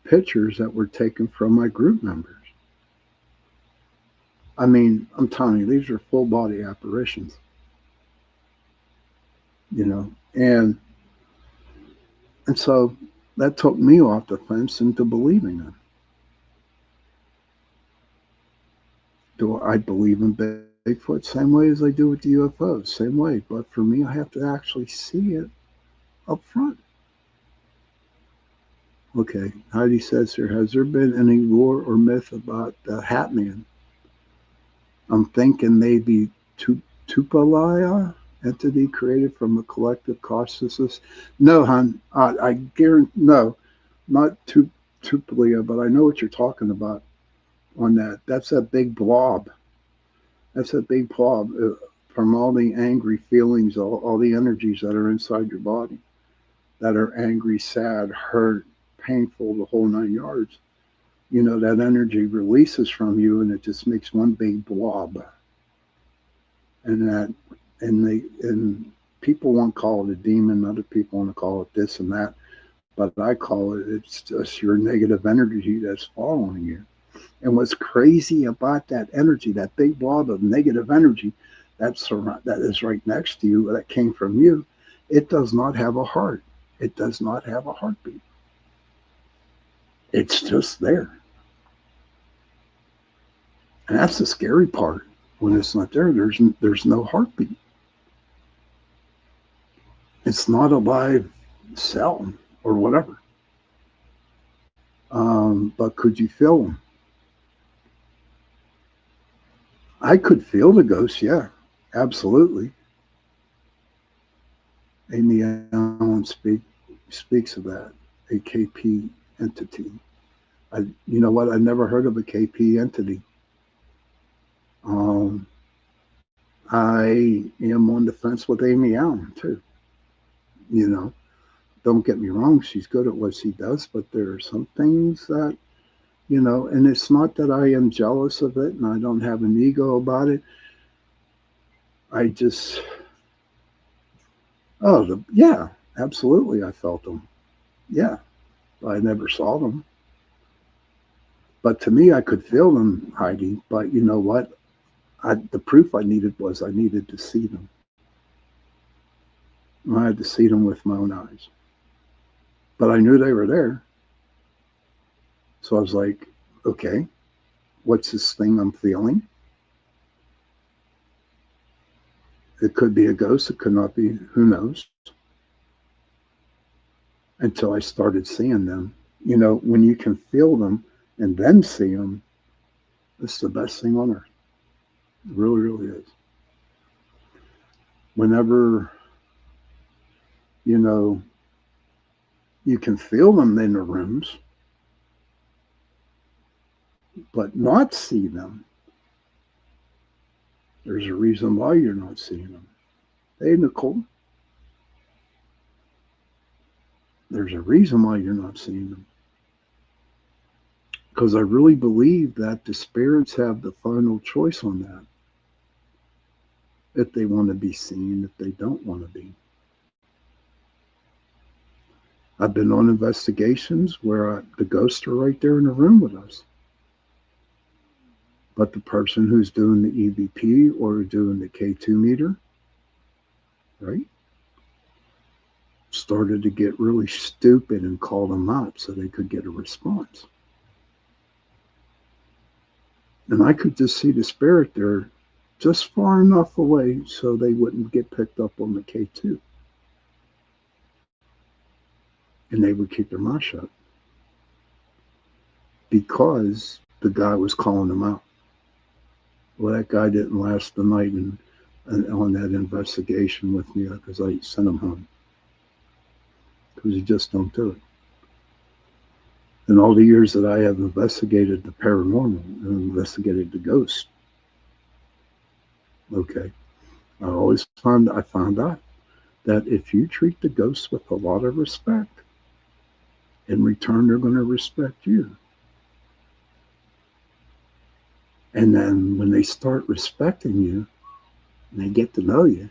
pictures that were taken from my group members. I mean, I'm telling you, these are full body apparitions, you know, and so that took me off the fence into believing it. Do I believe in Bigfoot? Same way as I do with the UFOs, same way. But for me, I have to actually see it up front. Okay, Heidi says here, has there been any lore or myth about the Hat Man? I'm thinking maybe Tupalaya, entity created from a collective consciousness. No, hon, I guarantee, no, not Tupalia, but I know what you're talking about on that. That's a big blob. That's a big blob from all the angry feelings, all the energies that are inside your body, that are angry, sad, hurt, painful, the whole 9 yards. You know, that energy releases from you and it just makes one big blob. And people won't call it a demon, other people want to call it this and that, but I call it's just your negative energy that's following you. And what's crazy about that energy, that big blob of negative energy that is right next to you, that came from you, it does not have a heart. It does not have a heartbeat. It's just there. And that's the scary part. When it's not there, there's no heartbeat. It's not a live cell or whatever. But could you feel them? I could feel the ghost, yeah, absolutely. Amy Allen speaks of that, a KP entity. You know what? I never heard of a KP entity. I am on the fence with Amy Allen too. You know, don't get me wrong, she's good at what she does, but there are some things that, you know, and it's not that I am jealous of it and I don't have an ego about it. I just, yeah, absolutely, I felt them. Yeah, I never saw them. But to me, I could feel them, Heidi. But you know what? The proof I needed was I needed to see them. I had to see them with my own eyes. But I knew they were there. So I was like, okay, what's this thing I'm feeling? It could be a ghost. It could not be. Who knows? Until I started seeing them. You know, when you can feel them and then see them, it's the best thing on earth. It really, really is. Whenever, you know, you can feel them in the rooms, but not see them, there's a reason why you're not seeing them. Hey, Nicole, there's a reason why you're not seeing them. Because I really believe that the spirits have the final choice on that. If they want to be seen, if they don't want to be. I've been on investigations where the ghosts are right there in the room with us. But the person who's doing the EVP or doing the K2 meter, right, started to get really stupid and call them out so they could get a response. And I could just see the spirit there just far enough away so they wouldn't get picked up on the K2. And they would keep their mouth shut because the guy was calling them out. Well, that guy didn't last the night on that investigation with me because I sent him home. Because you just don't do it. In all the years that I have investigated the paranormal and investigated the ghosts, okay, I found out that if you treat the ghosts with a lot of respect, in return, they're going to respect you. And then when they start respecting you, and they get to know you,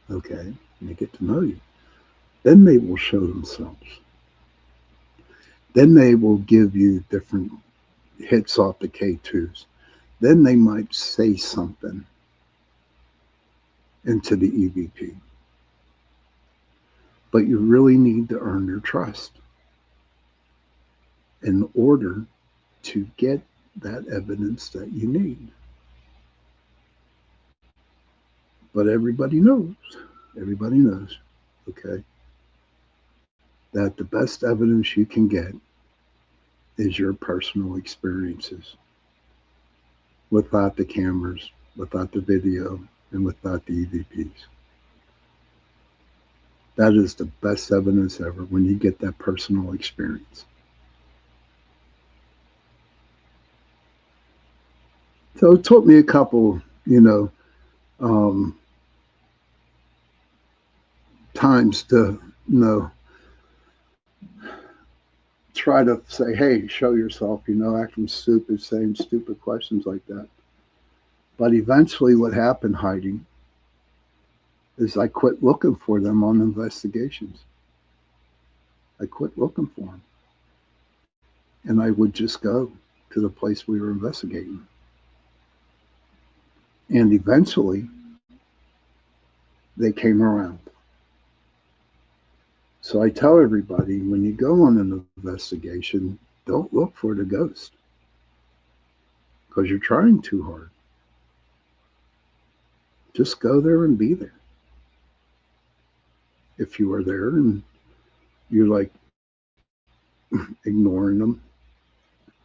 okay, and they get to know you, then they will show themselves. Then they will give you different hits off the K2s. Then they might say something into the EVP. But you really need to earn their trust in order to get that evidence that you need. But everybody knows, okay, that the best evidence you can get is your personal experiences without the cameras, without the video, and without the EVPs. That is the best evidence ever when you get that personal experience. So it took me a couple, um, times to, try to say, hey, show yourself, acting stupid, saying stupid questions like that. But eventually, what happened, Heidi, is I quit looking for them on investigations. I quit looking for them. And I would just go to the place we were investigating. And eventually, they came around. So I tell everybody when you go on an investigation, don't look for the ghost because you're trying too hard. Just go there and be there. If you are there and you're like ignoring them,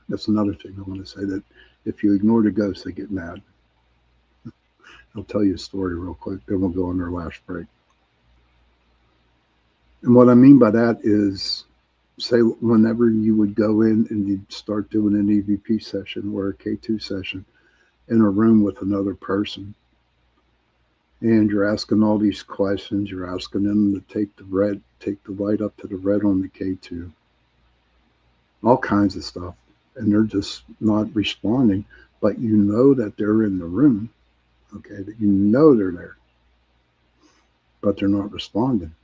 that's another thing I want to say, that if you ignore the ghost, they get mad. I'll tell you a story real quick, then we'll go on our last break. And what I mean by that is, say, whenever you would go in and you'd start doing an EVP session or a K2 session in a room with another person, and you're asking all these questions, you're asking them to take the light up to the red on the K2, all kinds of stuff, and they're just not responding, but you know that they're in the room, okay, that you know they're there, but they're not responding.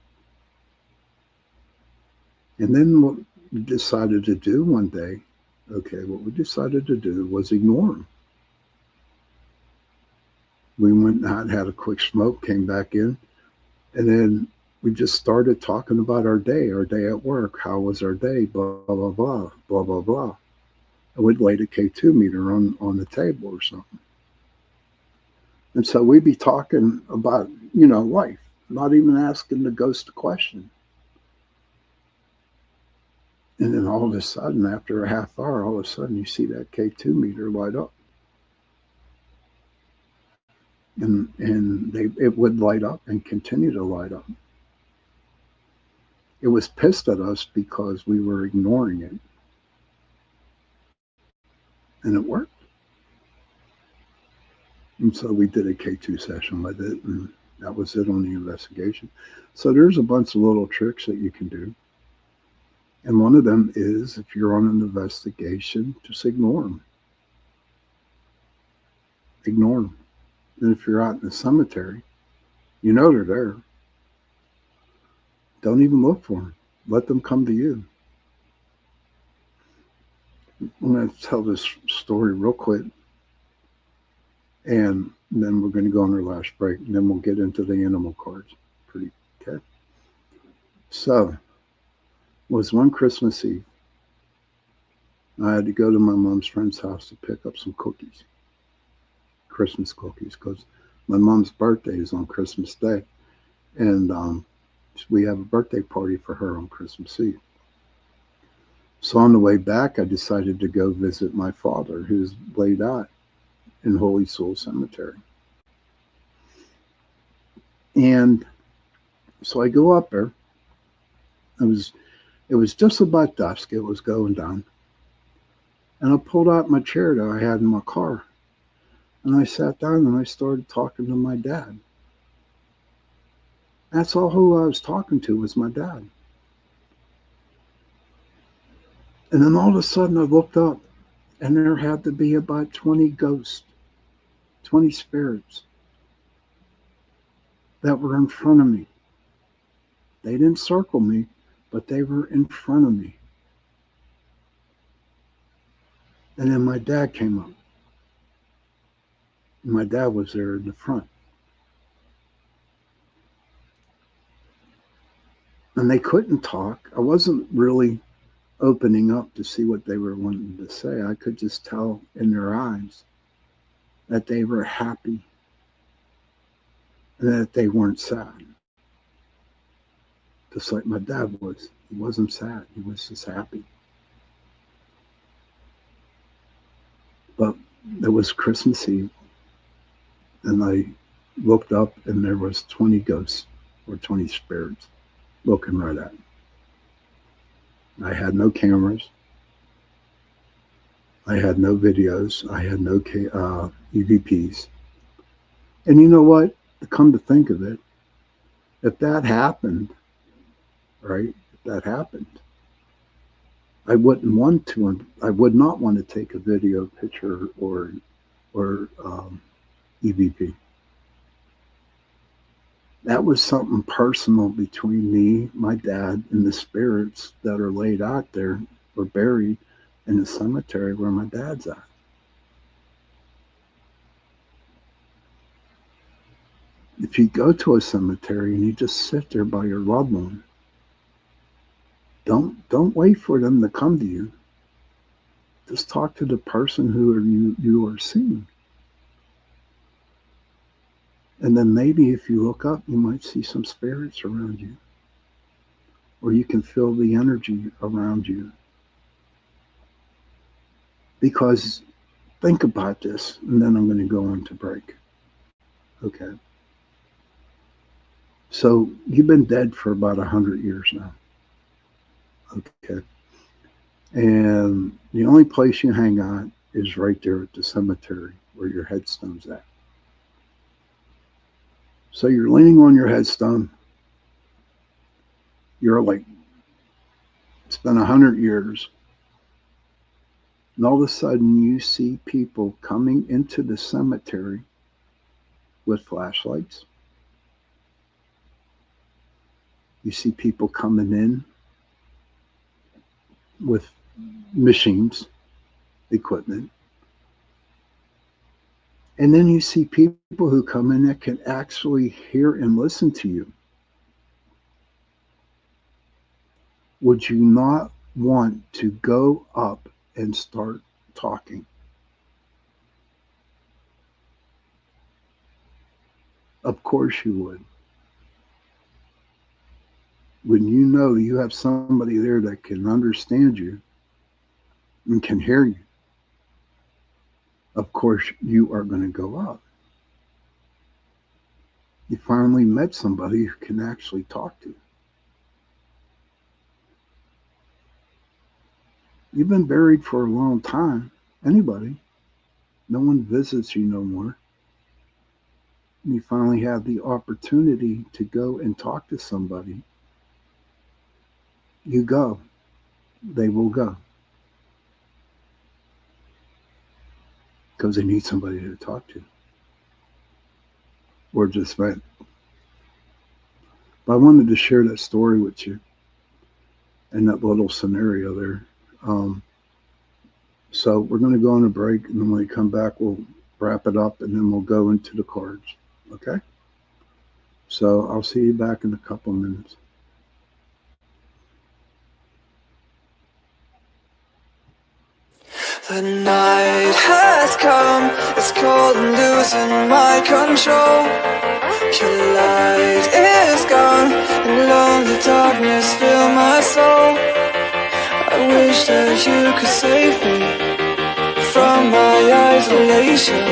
And then what we decided to do one day, okay, what we decided to do was ignore them. We went and had a quick smoke, came back in, and then we just started talking about our day at work. How was our day? Blah, blah, blah, blah, blah, blah. And we'd light a K2 meter on the table or something. And so we'd be talking about, life, not even asking the ghost a question. And then all of a sudden, after a half hour, all of a sudden you see that K2 meter light up. And it would light up and continue to light up. It was pissed at us because we were ignoring it. And it worked. And so we did a K2 session with it, and that was it on the investigation. So there's a bunch of little tricks that you can do. And one of them is, if you're on an investigation, just ignore them. Ignore them. And if you're out in the cemetery, you know they're there. Don't even look for them. Let them come to you. I'm going to tell this story real quick, and then we're going to go on our last break, and then we'll get into the animal cards. Pretty okay. So, it was one Christmas Eve. I had to go to my mom's friend's house to pick up some cookies, Christmas cookies, because my mom's birthday is on Christmas Day, and we have a birthday party for her on Christmas Eve. So on the way back, I decided to go visit my father, who's laid out in Holy Soul Cemetery. And so I go up there. It was just about dusk. It was going down. And I pulled out my chair that I had in my car. And I sat down and I started talking to my dad. That's all who I was talking to was my dad. And then all of a sudden I looked up, and there had to be about 20 ghosts, 20 spirits that were in front of me. They didn't circle me, but they were in front of me. And then my dad came up. My dad was there in the front. And they couldn't talk. I wasn't really opening up to see what they were wanting to say. I could just tell in their eyes that they were happy and that they weren't sad. Just like my dad was. He wasn't sad. He was just happy. But it was Christmas Eve, and I looked up and there was 20 ghosts or 20 spirits looking right at me. I had no cameras. I had no videos. I had no EVPs. And you know what? Come to think of it, if that happened, right? If that happened, I would not want to take a video, picture, or EVP. That was something personal between me, my dad, and the spirits that are laid out there or buried in the cemetery where my dad's at. If you go to a cemetery and you just sit there by your loved one, don't wait for them to come to you. Just talk to the person who you are seeing. And then maybe if you look up, you might see some spirits around you. Or you can feel the energy around you. Because think about this, and then I'm going to go on to break. Okay. So you've been dead for about 100 years now. Okay. And the only place you hang out is right there at the cemetery where your headstone's at. So you're leaning on your headstone. You're like, it's been 100 years. And all of a sudden you see people coming into the cemetery with flashlights. You see people coming in with machines, equipment. And then you see people who come in that can actually hear and listen to you. Would you not want to go up and start talking? Of course you would. When you know you have somebody there that can understand you and can hear you, of course you are going to go up. You finally met somebody you can actually talk to. You've been buried for a long time. Anybody. No one visits you no more. And you finally have the opportunity to go and talk to somebody. You go. They will go. Because they need somebody to talk to. Or just vent. But I wanted to share that story with you. And that little scenario there. So we're going to go on a break, and then when we come back, we'll wrap it up, and then we'll go into the cards. Okay? So I'll see you back in a couple minutes. The night has come, it's cold and losing my control. Your light is gone, and lonely darkness fill my soul. I wish that you could save me from my isolation.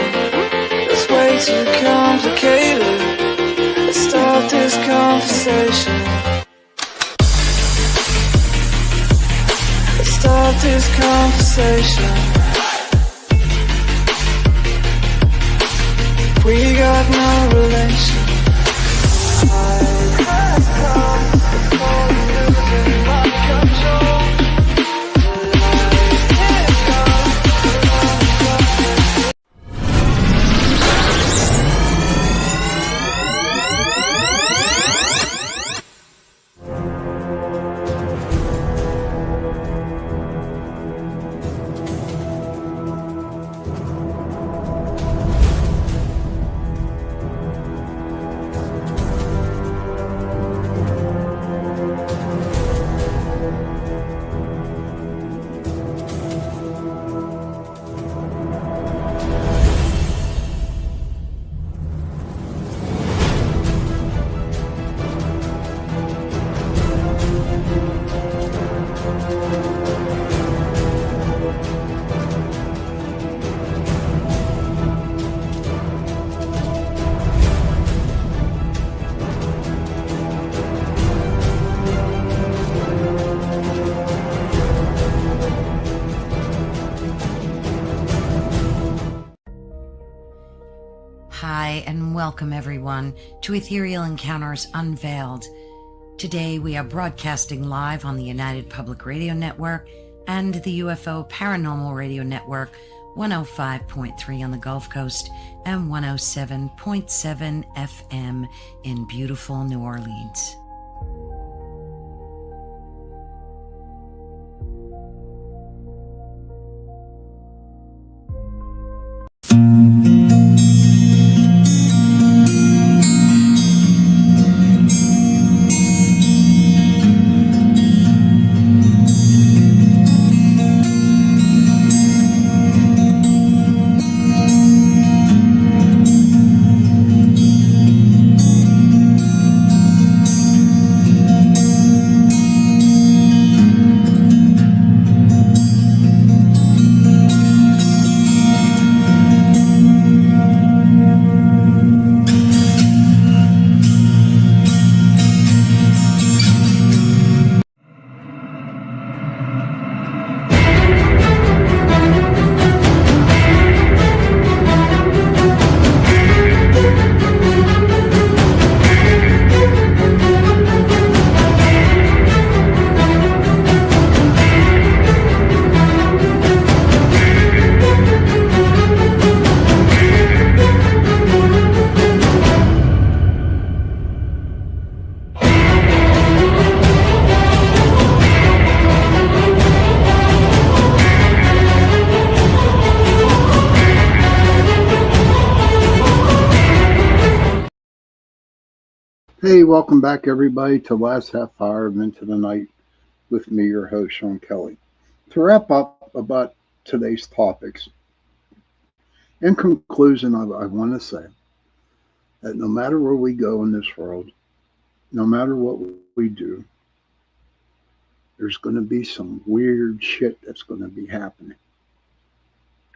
It's way too complicated. Let's start this conversation. Let's start this conversation. We got no relation. I have come before losing my control. welcome everyone to Ethereal Encounters Unveiled. Today we are broadcasting live on the United Public Radio Network and the UFO Paranormal Radio Network, 105.3 on the Gulf Coast and 107.7 FM in beautiful New Orleans. Hey, welcome back everybody to last half hour of Into the Night with me, your host, Sean Kelly. To wrap up about today's topics, in conclusion, I want to say that no matter where we go in this world, no matter what we do, there's going to be some weird shit that's going to be happening.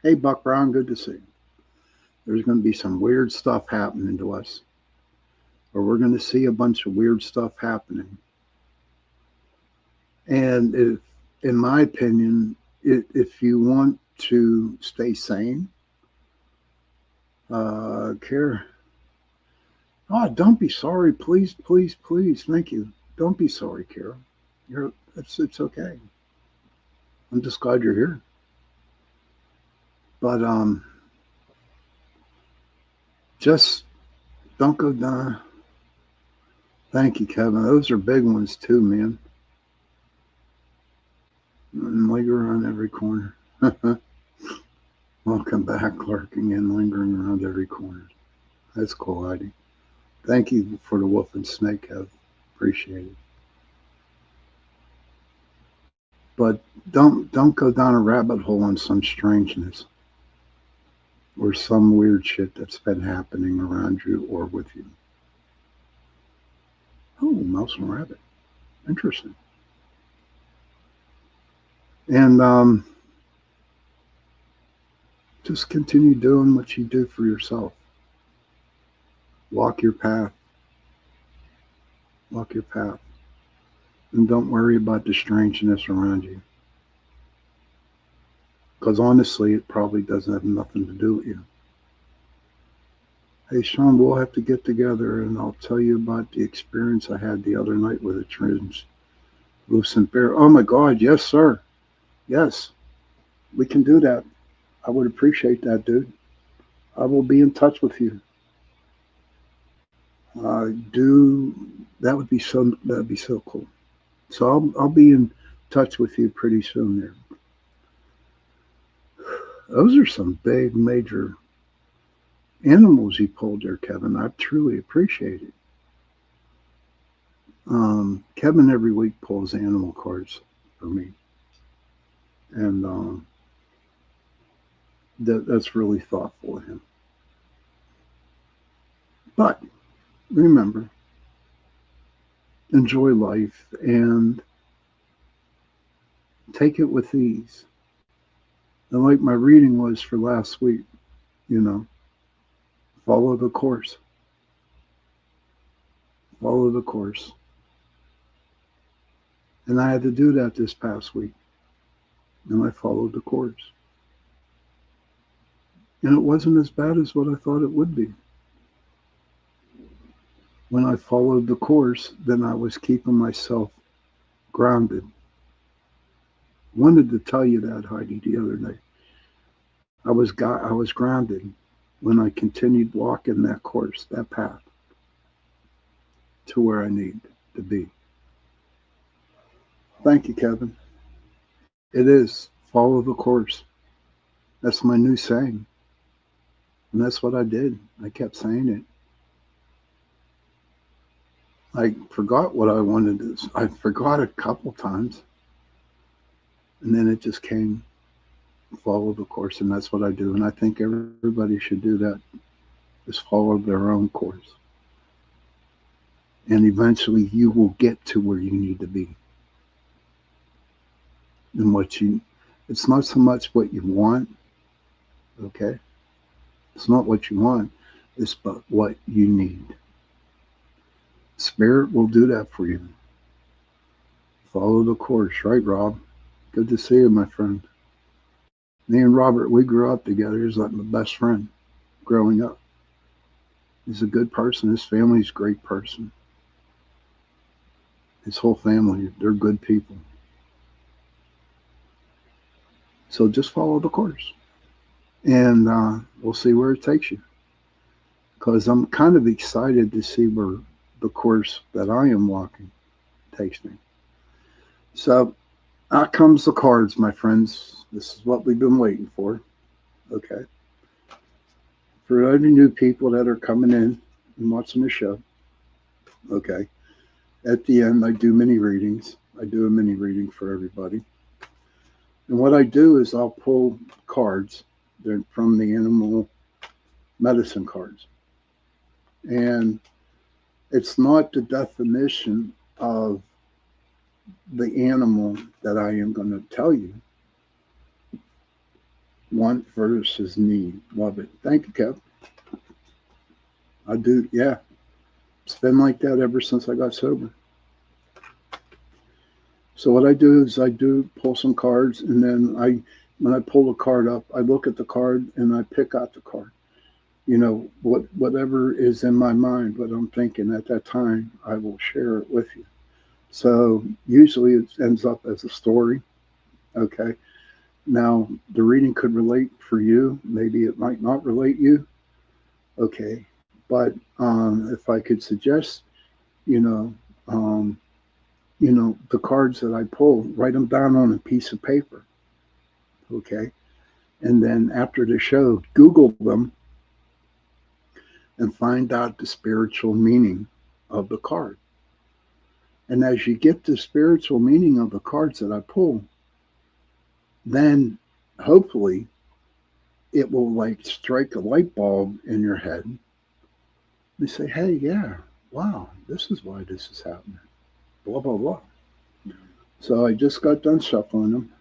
Hey, Buck Brown, good to see you. There's going to be some weird stuff happening to us, or we're going to see a bunch of weird stuff happening. And if, in my opinion, if you want to stay sane, care. Oh, don't be sorry, please, please, please. Thank you. Don't be sorry, Kara. It's okay. I'm just glad you're here. But just don't go down. Thank you, Kevin. Those are big ones too, man. And linger around every corner. Welcome back, lurking and lingering around every corner. That's cool, Heidi. Thank you for the wolf and snake, Kev. Appreciate it. But don't go down a rabbit hole on some strangeness or some weird shit that's been happening around you or with you. Oh, mouse and rabbit. Interesting. And just continue doing what you do for yourself. Walk your path. Walk your path. And don't worry about the strangeness around you. Because honestly, it probably doesn't have nothing to do with you. Hey, Sean, we'll have to get together and I'll tell you about the experience I had the other night with a translucent bear. Oh my God, yes, sir. Yes, we can do that. I would appreciate that, dude. I will be in touch with you. That would be so cool. So I'll be in touch with you pretty soon there. Those are some big major animals you pulled there, Kevin. I truly appreciate it. Kevin every week pulls animal cards for me. And that's really thoughtful of him. But remember, enjoy life and take it with ease. And like my reading was for last week, follow the course. Follow the course. And I had to do that this past week. And I followed the course. And it wasn't as bad as what I thought it would be. When I followed the course, then I was keeping myself grounded. Wanted to tell you that, Heidi, the other day. I was grounded when I continued walking that course, that path to where I need to be. Thank you, Kevin. It is follow the course. That's my new saying. And that's what I did. I kept saying it. I forgot what I wanted to. I forgot a couple times, and then it just came. Follow the course, and that's what I do. And I think everybody should do that. Is follow their own course, and eventually you will get to where you need to be. And what you, it's not so much what you want. Okay, it's not what you want. It's but what you need. Spirit will do that for you. Follow the course, right, Rob? Good to see you, my friend. Me and Robert, we grew up together. He's like my best friend growing up. He's a good person. His family's a great person. His whole family, they're good people. So just follow the course. And we'll see where it takes you. Because I'm kind of excited to see where the course that I am walking takes me. So out comes the cards, my friends. This is what we've been waiting for. Okay. For any new people that are coming in and watching the show, okay. At the end, I do mini readings. I do a mini reading for everybody. And what I do is I'll pull cards. They're from the animal medicine cards. And it's not the definition of the animal that I am going to tell you. Want versus need. Love it. Thank you, Kev. I do, yeah. It's been like that ever since I got sober. So what I do is I do pull some cards, and then when I pull the card up, I look at the card and I pick out the card. You know, whatever is in my mind, what I'm thinking at that time, I will share it with you. So usually it ends up as a story. Okay. Now the reading could relate for you. Maybe it might not relate you. Okay. But if I could suggest, you know, um, the cards that I pull, write them down on a piece of paper. Okay. And then after the show, Google them and find out the spiritual meaning of the card. And as you get the spiritual meaning of the cards that I pull, then hopefully it will like strike a light bulb in your head. You say, hey, yeah, wow, this is why this is happening. Blah, blah, blah. So I just got done shuffling them.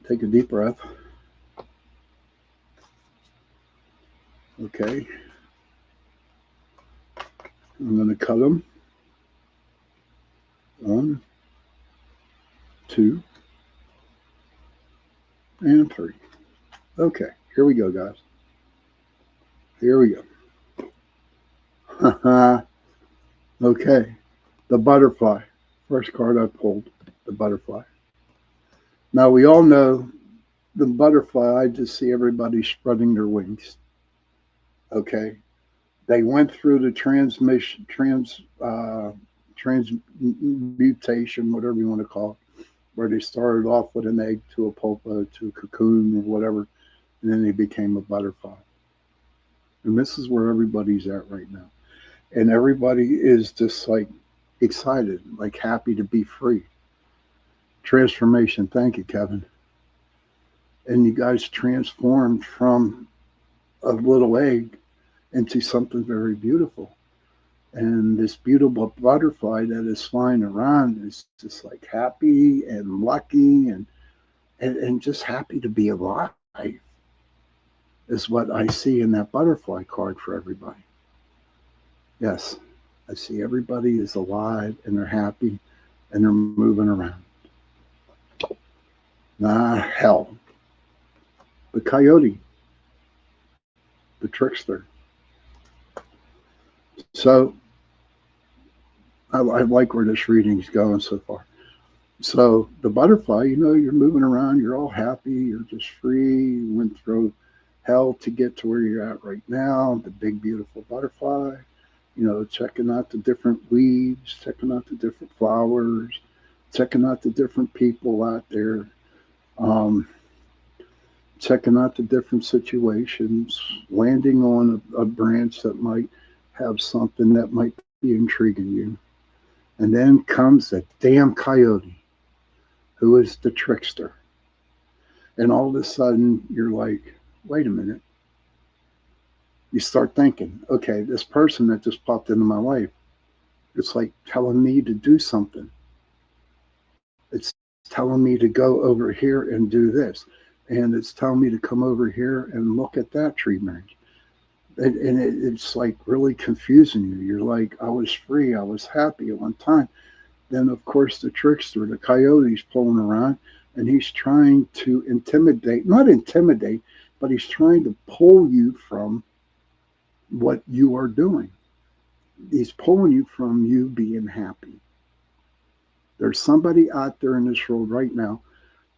Take a deep breath. Okay. I'm going to cut them. 1, 2, and 3. Okay, here we go, guys. Here we go. Okay, the butterfly. First card I pulled, the butterfly. Now we all know the butterfly, I just see everybody spreading their wings. Okay, they went through the transmutation, whatever you want to call it, where they started off with an egg to a pupa to a cocoon or whatever, and then they became a butterfly. And this is where everybody's at right now. And everybody is just like excited, like happy to be free. Transformation. Thank you, Kevin. And you guys transformed from a little egg into something very beautiful. And this beautiful butterfly that is flying around is just like happy and lucky and just happy to be alive is what I see in that butterfly card for everybody. Yes, I see everybody is alive and they're happy and they're moving around. Hell. The coyote, the trickster. So I like where this reading's going so far. So the butterfly, you're moving around, you're all happy, you're just free, you went through hell to get to where you're at right now, the big, beautiful butterfly, checking out the different weeds, checking out the different flowers, checking out the different people out there, um, checking out the different situations, landing on a branch that might have something that might be intriguing you. And then comes the damn coyote, who is the trickster. And all of a sudden, you're like, wait a minute. You start thinking, okay, this person that just popped into my life, it's like telling me to do something. It's telling me to go over here and do this. And it's telling me to come over here and look at that tree branch. It's like really confusing you. You're like, I was free, I was happy at one time. Then, of course, the trickster, the coyote's pulling around and he's trying to not intimidate, but he's trying to pull you from what you are doing. He's pulling you from you being happy. There's somebody out there in this world right now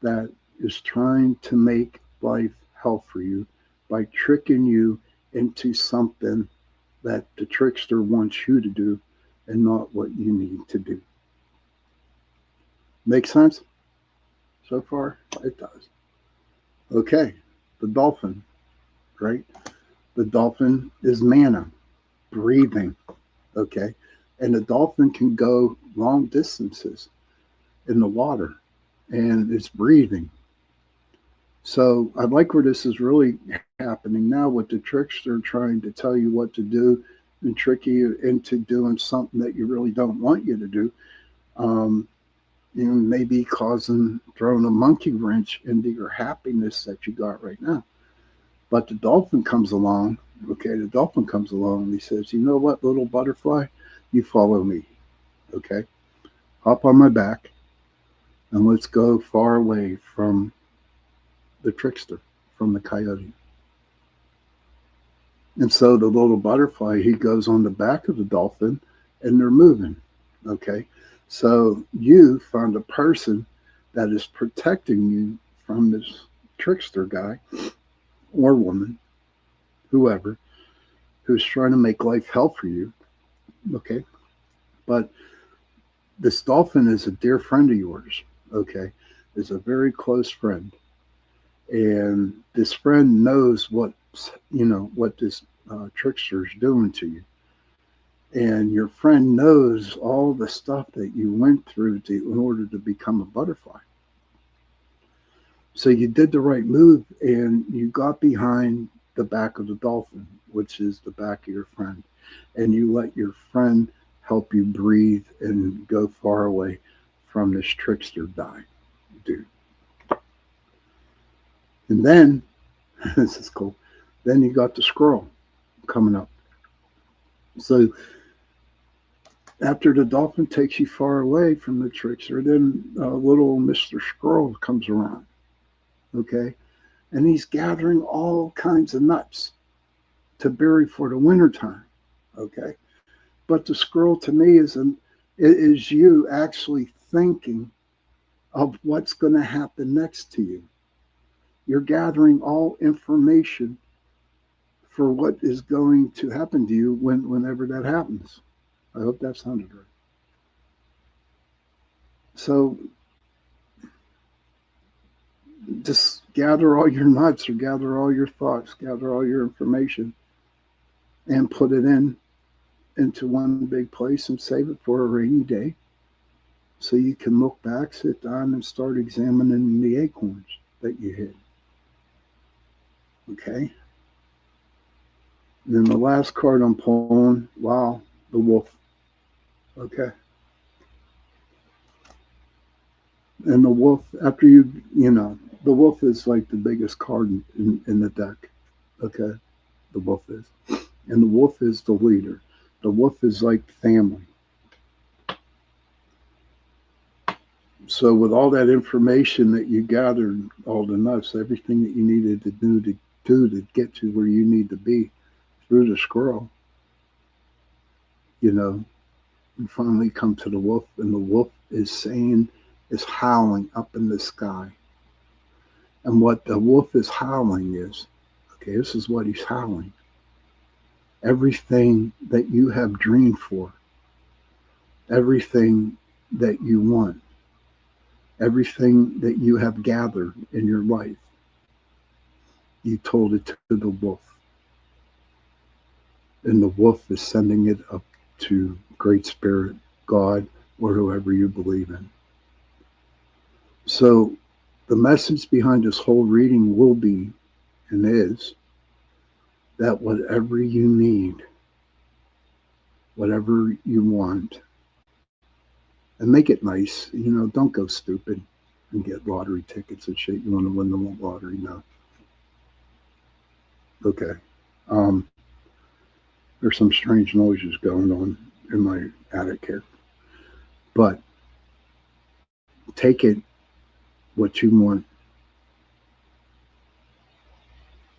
that is trying to make life hell for you by tricking you into something that the trickster wants you to do and not what you need to do. Make sense? So far, it does. Okay, the dolphin, right? The dolphin is mana, breathing, okay? And the dolphin can go long distances in the water and it's breathing. So I like where this is really happening now with the trickster trying to tell you what to do and trick you into doing something that you really don't want you to do. Um, maybe throwing a monkey wrench into your happiness that you got right now. But the dolphin comes along, okay, the dolphin comes along and he says, you know what, little butterfly, you follow me, okay? Hop on my back and let's go far away from the trickster, from the coyote. And so the little butterfly, he goes on the back of the dolphin and they're moving, okay? So you found a person that is protecting you from this trickster guy or woman, whoever, who's trying to make life hell for you, okay? But this dolphin is a dear friend of yours, okay? Is a very close friend. And this friend knows what this trickster is doing to you. And your friend knows all the stuff that you went through in order to become a butterfly. So you did the right move and you got behind the back of the dolphin, which is the back of your friend. And you let your friend help you breathe and go far away from this trickster dude. And then, this is cool, then you got the squirrel coming up. So after the dolphin takes you far away from the trickster, then little Mr. Squirrel comes around, okay? And he's gathering all kinds of nuts to bury for the wintertime, okay? But the squirrel to me is you actually thinking of what's going to happen next to you. You're gathering all information for what is going to happen to you whenever that happens. I hope that sounded right. So just gather all your nuts or gather all your thoughts, gather all your information and put it into one big place and save it for a rainy day so you can look back, sit down, and start examining the acorns that you hid. Okay? And then the last card I'm pulling, wow, the wolf. Okay? And the wolf, after the wolf is like the biggest card in the deck. Okay? The wolf is. And the wolf is the leader. The wolf is like family. So with all that information that you gathered, all the nuts, everything that you needed to do to get to where you need to be through the squirrel, you know, and finally come to the wolf, and the wolf is howling up in the sky. And what the wolf is howling is, okay, this is what he's howling. Everything that you have dreamed for, everything that you want, everything that you have gathered in your life, you told it to the wolf. And the wolf is sending it up to Great Spirit, God, or whoever you believe in. So the message behind this whole reading will be, and is, that whatever you need, whatever you want, and make it nice, don't go stupid and get lottery tickets and shit. You want to win the lottery? No. Okay. Um, there's some strange noises going on in my attic here. But take it what you want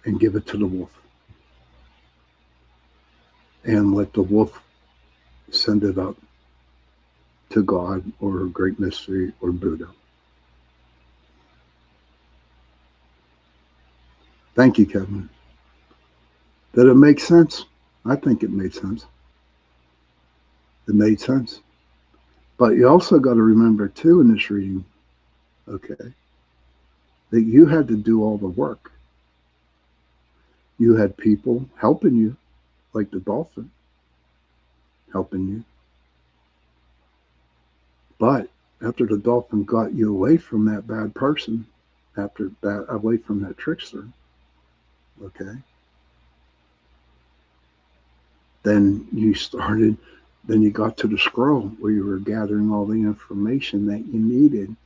and give it to the wolf. And let the wolf send it up to God or Great Mystery or Buddha. Thank you, Kevin. Did it make sense? I think it made sense. It made sense. But you also got to remember, too, in this reading, okay, that you had to do all the work. You had people helping you, like the dolphin helping you. But after the dolphin got you away from that bad person, away from that trickster, okay, then you got to the scroll where you were gathering all the information that you needed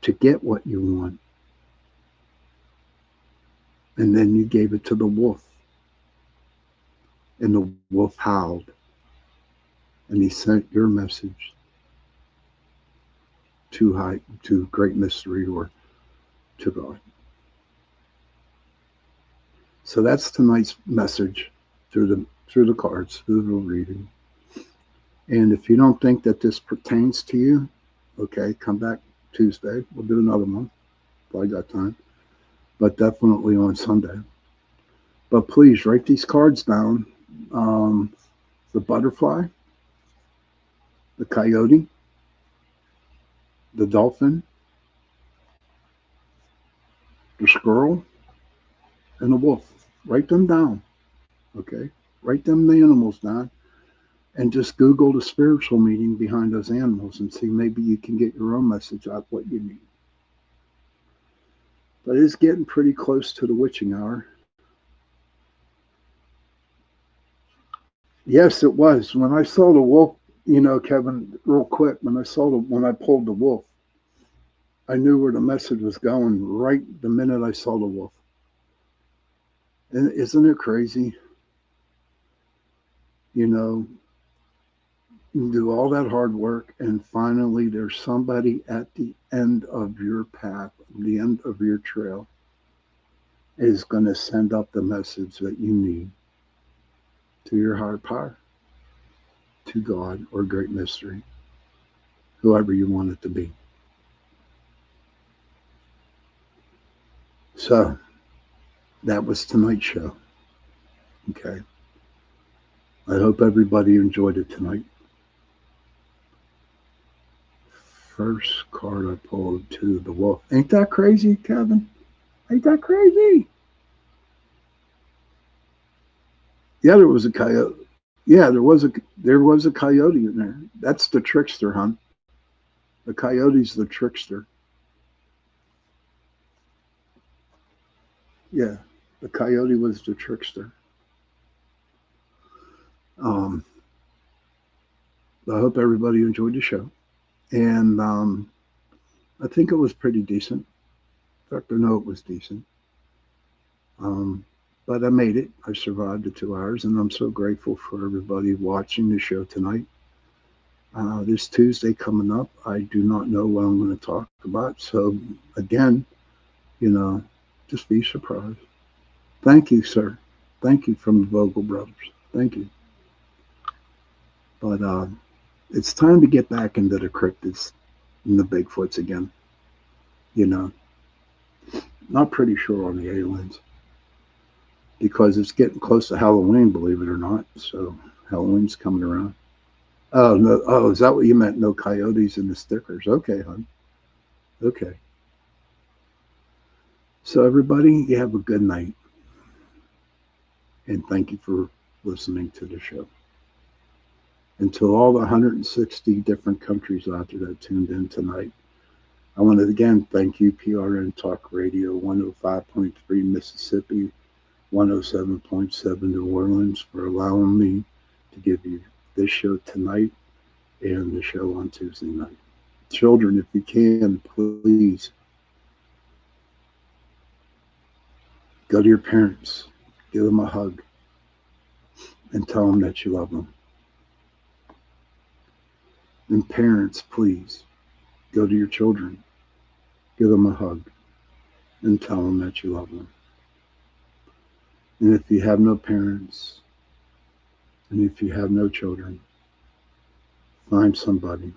to get what you want. And then you gave it to the wolf. And the wolf howled. And he sent your message to Great Mystery or to God. So that's tonight's message through the cards, through the reading. And if you don't think that this pertains to you, okay, come back Tuesday. We'll do another one if I got time. But definitely on Sunday. But please write these cards down. The butterfly, the coyote, the dolphin, the squirrel, and the wolf. Write them down, okay? Write them animals down and just Google the spiritual meaning behind those animals and see maybe you can get your own message out what you need. But it's getting pretty close to the witching hour. Yes, it was. When I saw the wolf, Kevin, real quick, when I pulled the wolf, I knew where the message was going right the minute I saw the wolf. And isn't it crazy? You do all that hard work, and finally there's somebody at the end of your path, the end of your trail, is going to send up the message that you need to your higher power, to God or Great Mystery, whoever you want it to be. So that was tonight's show. Okay. I hope everybody enjoyed it tonight. First card I pulled to the wolf. Ain't that crazy, Kevin? Ain't that crazy? Yeah, there was a coyote. Yeah, there was a coyote in there. That's the trickster, hon. The coyote's the trickster. Yeah, the coyote was the trickster. Um, I hope everybody enjoyed the show, and I think it was pretty decent. In fact, I know it was decent. Um, but I made it. I survived the 2 hours, and I'm so grateful for everybody watching the show tonight. This Tuesday coming up, I do not know what I'm going to talk about. So, again, you know, just be surprised. Thank you, sir. Thank you from the Vogel Brothers. Thank you. But it's time to get back into the cryptids and the Bigfoots again. You know, not pretty sure on the aliens because it's getting close to Halloween, believe it or not. So Halloween's coming around. Oh no! Oh, is that what you meant? No coyotes in the stickers? Okay, hon. Okay. So everybody, you have a good night, and thank you for listening to the show. And to all the 160 different countries out there that tuned in tonight, I want to again thank you, PRN Talk Radio 105.3 Mississippi, 107.7 New Orleans, for allowing me to give you this show tonight and the show on Tuesday night. Children, if you can, please go to your parents, give them a hug, and tell them that you love them. And parents, please go to your children, give them a hug, and tell them that you love them. And if you have no parents, and if you have no children, find somebody,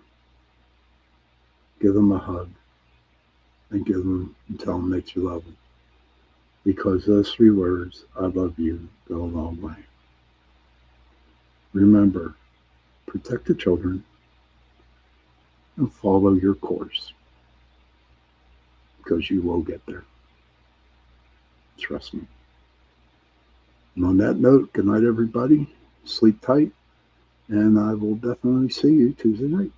give them a hug, and give them and tell them that you love them. Because those 3 words, I love you, go a long way. Remember, protect the children and follow your course, because you will get there. Trust me. And on that note, good night, everybody. Sleep tight, and I will definitely see you Tuesday night.